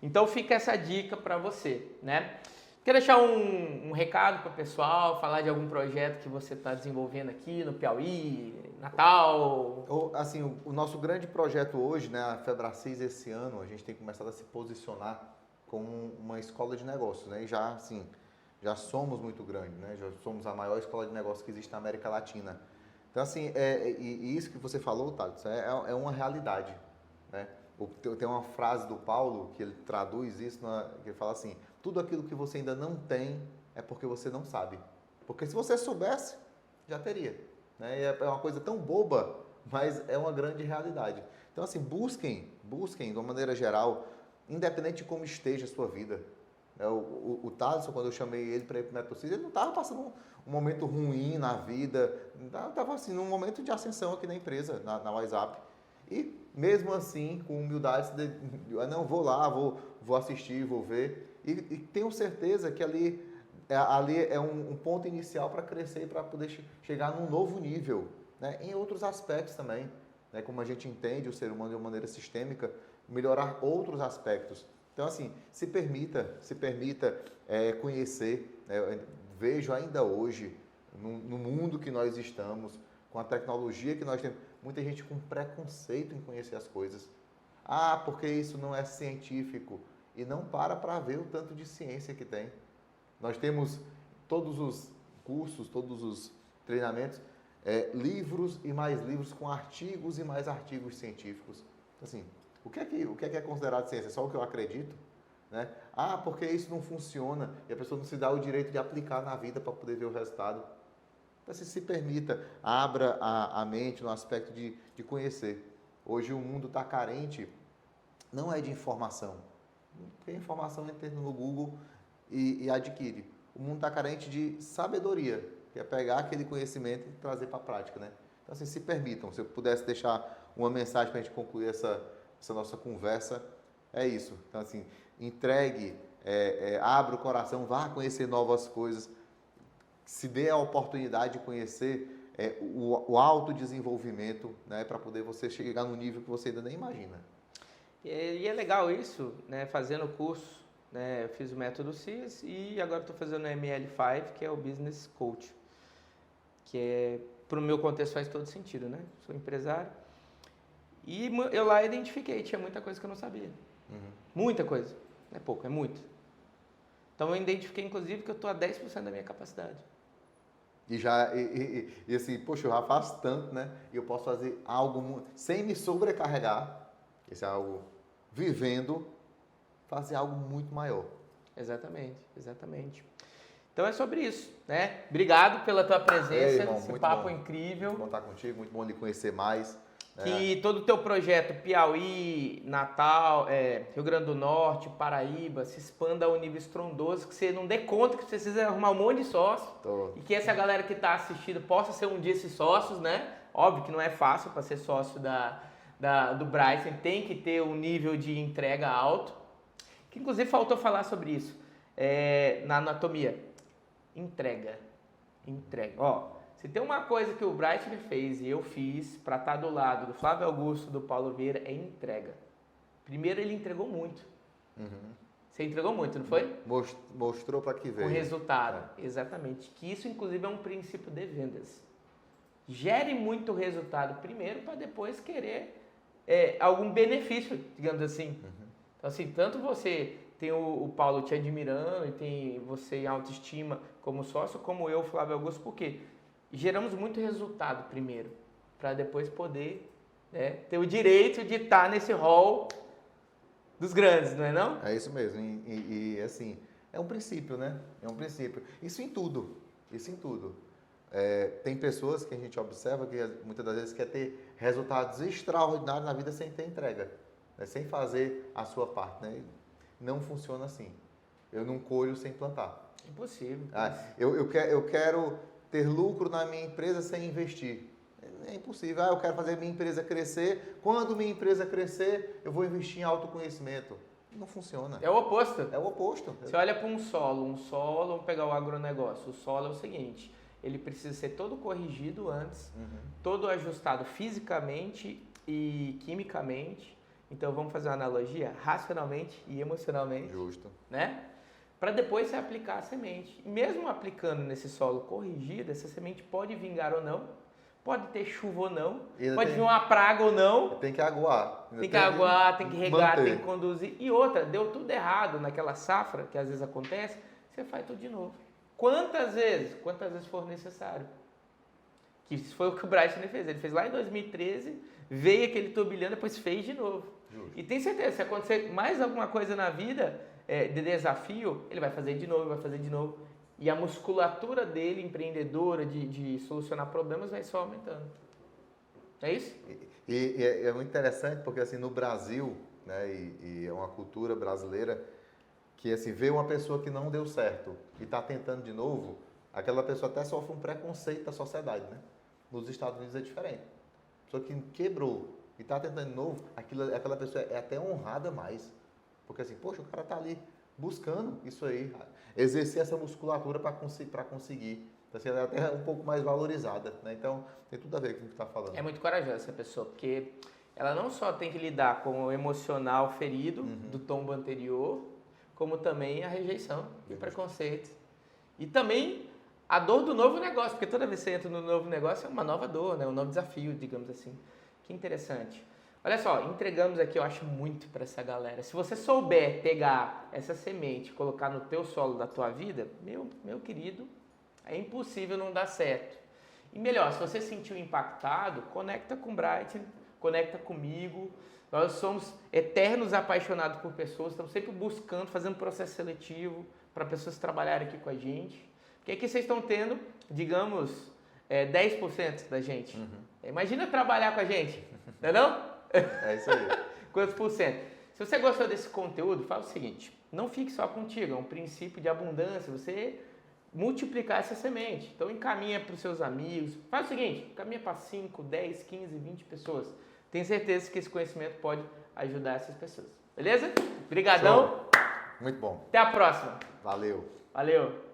Então fica essa dica para você, né? Quer deixar um recado para o pessoal, falar de algum projeto que você está desenvolvendo aqui no Piauí, Natal? Assim, o nosso grande projeto hoje, né, a Febracis, esse ano, a gente tem começado a se posicionar como uma escola de negócios, né? E já somos muito grandes, né? Já somos a maior escola de negócios que existe na América Latina. Então, assim, e isso que você falou, Thales, é uma realidade, né? Tem uma frase do Paulo que ele traduz isso, que ele fala assim: tudo aquilo que você ainda não tem é porque você não sabe. Porque se você soubesse, já teria. Né? É uma coisa tão boba, mas é uma grande realidade. Então, assim, busquem, de uma maneira geral, independente de como esteja a sua vida. O Thaleson, quando eu chamei ele para ir para o Método CIS, ele não estava passando um momento ruim na vida, estava assim, num momento de ascensão aqui na empresa, na WhatsApp. E mesmo assim, com humildade, não, vou lá, vou assistir, vou ver. E tenho certeza que ali é um ponto inicial para crescer e para poder chegar num novo nível, né? Em outros aspectos também, né? Como a gente entende o ser humano de uma maneira sistêmica, melhorar outros aspectos. Então, assim, se permita conhecer. Né? Vejo ainda hoje, no mundo que nós estamos, com a tecnologia que nós temos, muita gente com preconceito em conhecer as coisas. Ah, porque isso não é científico. E não para ver o tanto de ciência que tem. Nós temos todos os cursos, todos os treinamentos, livros e mais livros com artigos e mais artigos científicos. Assim, o que é considerado ciência? É só o que eu acredito? né? Ah, porque isso não funciona e a pessoa não se dá o direito de aplicar na vida para poder ver o resultado. Então, assim, se permita, abra a mente no aspecto de conhecer. Hoje o mundo está carente, não é de informação. Porque a informação entra no Google e adquire. O mundo está carente de sabedoria, que é pegar aquele conhecimento e trazer para a prática, né? Então, assim, se permitam. Se eu pudesse deixar uma mensagem para a gente concluir essa nossa conversa, é isso. Então, assim, entregue, abra o coração, vá conhecer novas coisas, se dê a oportunidade de conhecer o autodesenvolvimento, né, para poder você chegar no nível que você ainda nem imagina. E é legal isso, né, fazendo o curso, né, eu fiz o método CIS e agora estou fazendo o ML5, que é o Business Coach, que para o meu contexto faz todo sentido, né? Sou empresário. E eu lá identifiquei, tinha muita coisa que eu não sabia. Muita coisa. Não é pouco, é muito. Então eu identifiquei, inclusive, que eu estou a 10% da minha capacidade. E assim, poxa, eu já faço tanto, né? E eu posso fazer algo sem me sobrecarregar. Esse é algo vivendo, fazer algo muito maior. Exatamente, exatamente. Então é sobre isso, né? Obrigado pela tua presença, irmão, esse muito papo bom. incrível. Muito bom estar contigo, muito bom lhe conhecer mais. Que todo o teu projeto Piauí, Natal, Rio Grande do Norte, Paraíba, se expanda a um nível estrondoso, que você não dê conta que você precisa arrumar um monte de sócio e que essa galera que está assistindo possa ser um dia esses sócios, né? Óbvio que não é fácil para ser sócio do Bryson, tem que ter um nível de entrega alto, que inclusive faltou falar sobre isso na anatomia. Entrega. Ó, se tem uma coisa que o Bright fez e eu fiz para estar do lado do Flávio Augusto, do Paulo Vieira, é entrega. Primeiro, ele entregou muito. Você entregou muito, não foi? Mostrou para que veio. Com resultado, exatamente. Que isso, inclusive, é um princípio de vendas. Gere muito resultado primeiro para depois querer algum benefício, digamos assim. Então, assim, tanto você tem o Paulo te admirando e tem você em autoestima como sócio, como eu, Flávio Augusto, por quê? Geramos muito resultado primeiro, para depois poder ter o direito de estar nesse hall dos grandes, não é não? É isso mesmo. E assim, é um princípio, né? É um princípio. Isso em tudo. Isso em tudo. Tem pessoas que a gente observa que muitas das vezes quer ter resultados extraordinários na vida sem ter entrega, né? Sem fazer a sua parte, né? Não funciona assim. Eu não colho sem plantar. Impossível. Eu quero ter lucro na minha empresa sem investir. É impossível. Eu quero fazer minha empresa crescer. Quando minha empresa crescer, eu vou investir em autoconhecimento. Não funciona. É o oposto. É o oposto. Você olha para um solo, vamos pegar o agronegócio. O solo é o seguinte, ele precisa ser todo corrigido antes, todo ajustado fisicamente e quimicamente. Então vamos fazer uma analogia, racionalmente e emocionalmente. Justo. Né? Para depois você aplicar a semente. E mesmo aplicando nesse solo corrigido, essa semente pode vingar ou não, pode ter chuva ou não, pode vir uma praga ou não. Tem que aguar. Tem que aguar, tem que regar, tem que conduzir. E outra, deu tudo errado naquela safra, que às vezes acontece, você faz tudo de novo. Quantas vezes? Quantas vezes for necessário. Que isso foi o que o Bryson fez. Ele fez lá em 2013, veio aquele turbilhão, depois fez de novo. Justo. E tem certeza, se acontecer mais alguma coisa na vida de desafio, ele vai fazer de novo, vai fazer de novo. E a musculatura dele, empreendedora, de solucionar problemas, vai só aumentando. É isso? E é muito interessante porque assim, no Brasil, né, e é uma cultura brasileira, que assim, vê uma pessoa que não deu certo e está tentando de novo, aquela pessoa até sofre um preconceito da sociedade, né? Nos Estados Unidos é diferente. A pessoa que quebrou e está tentando de novo, aquela pessoa é até honrada mais. Porque assim, poxa, o cara está ali buscando isso aí, exercer essa musculatura para conseguir. Então, assim, ela é até um pouco mais valorizada, né? Então, tem tudo a ver com o que está falando. É muito corajosa essa pessoa, porque ela não só tem que lidar com o emocional ferido do tombo anterior, como também a rejeição e o preconceito. E também a dor do novo negócio, porque toda vez que você entra no novo negócio é uma nova dor, né? Um novo desafio, digamos assim. Que interessante. Olha só, entregamos aqui, eu acho muito para essa galera. Se você souber pegar essa semente e colocar no teu solo da tua vida, meu querido, é impossível não dar certo. E melhor, se você se sentiu impactado, conecta com o Bright conecta comigo. Nós somos eternos apaixonados por pessoas, estamos sempre buscando, fazendo processo seletivo para pessoas trabalharem aqui com a gente. Porque aqui vocês estão tendo, digamos, 10% da gente. Imagina trabalhar com a gente, não é não? É isso aí. Quantos por cento? Se você gostou desse conteúdo, faz o seguinte, não fique só contigo, é um princípio de abundância, você multiplicar essa semente. Então encaminha para os seus amigos, faz o seguinte, encaminha para 5, 10, 15, 20 pessoas. Tenho certeza que esse conhecimento pode ajudar essas pessoas. Beleza? Obrigadão. Show. Muito bom. Até a próxima. Valeu. Valeu.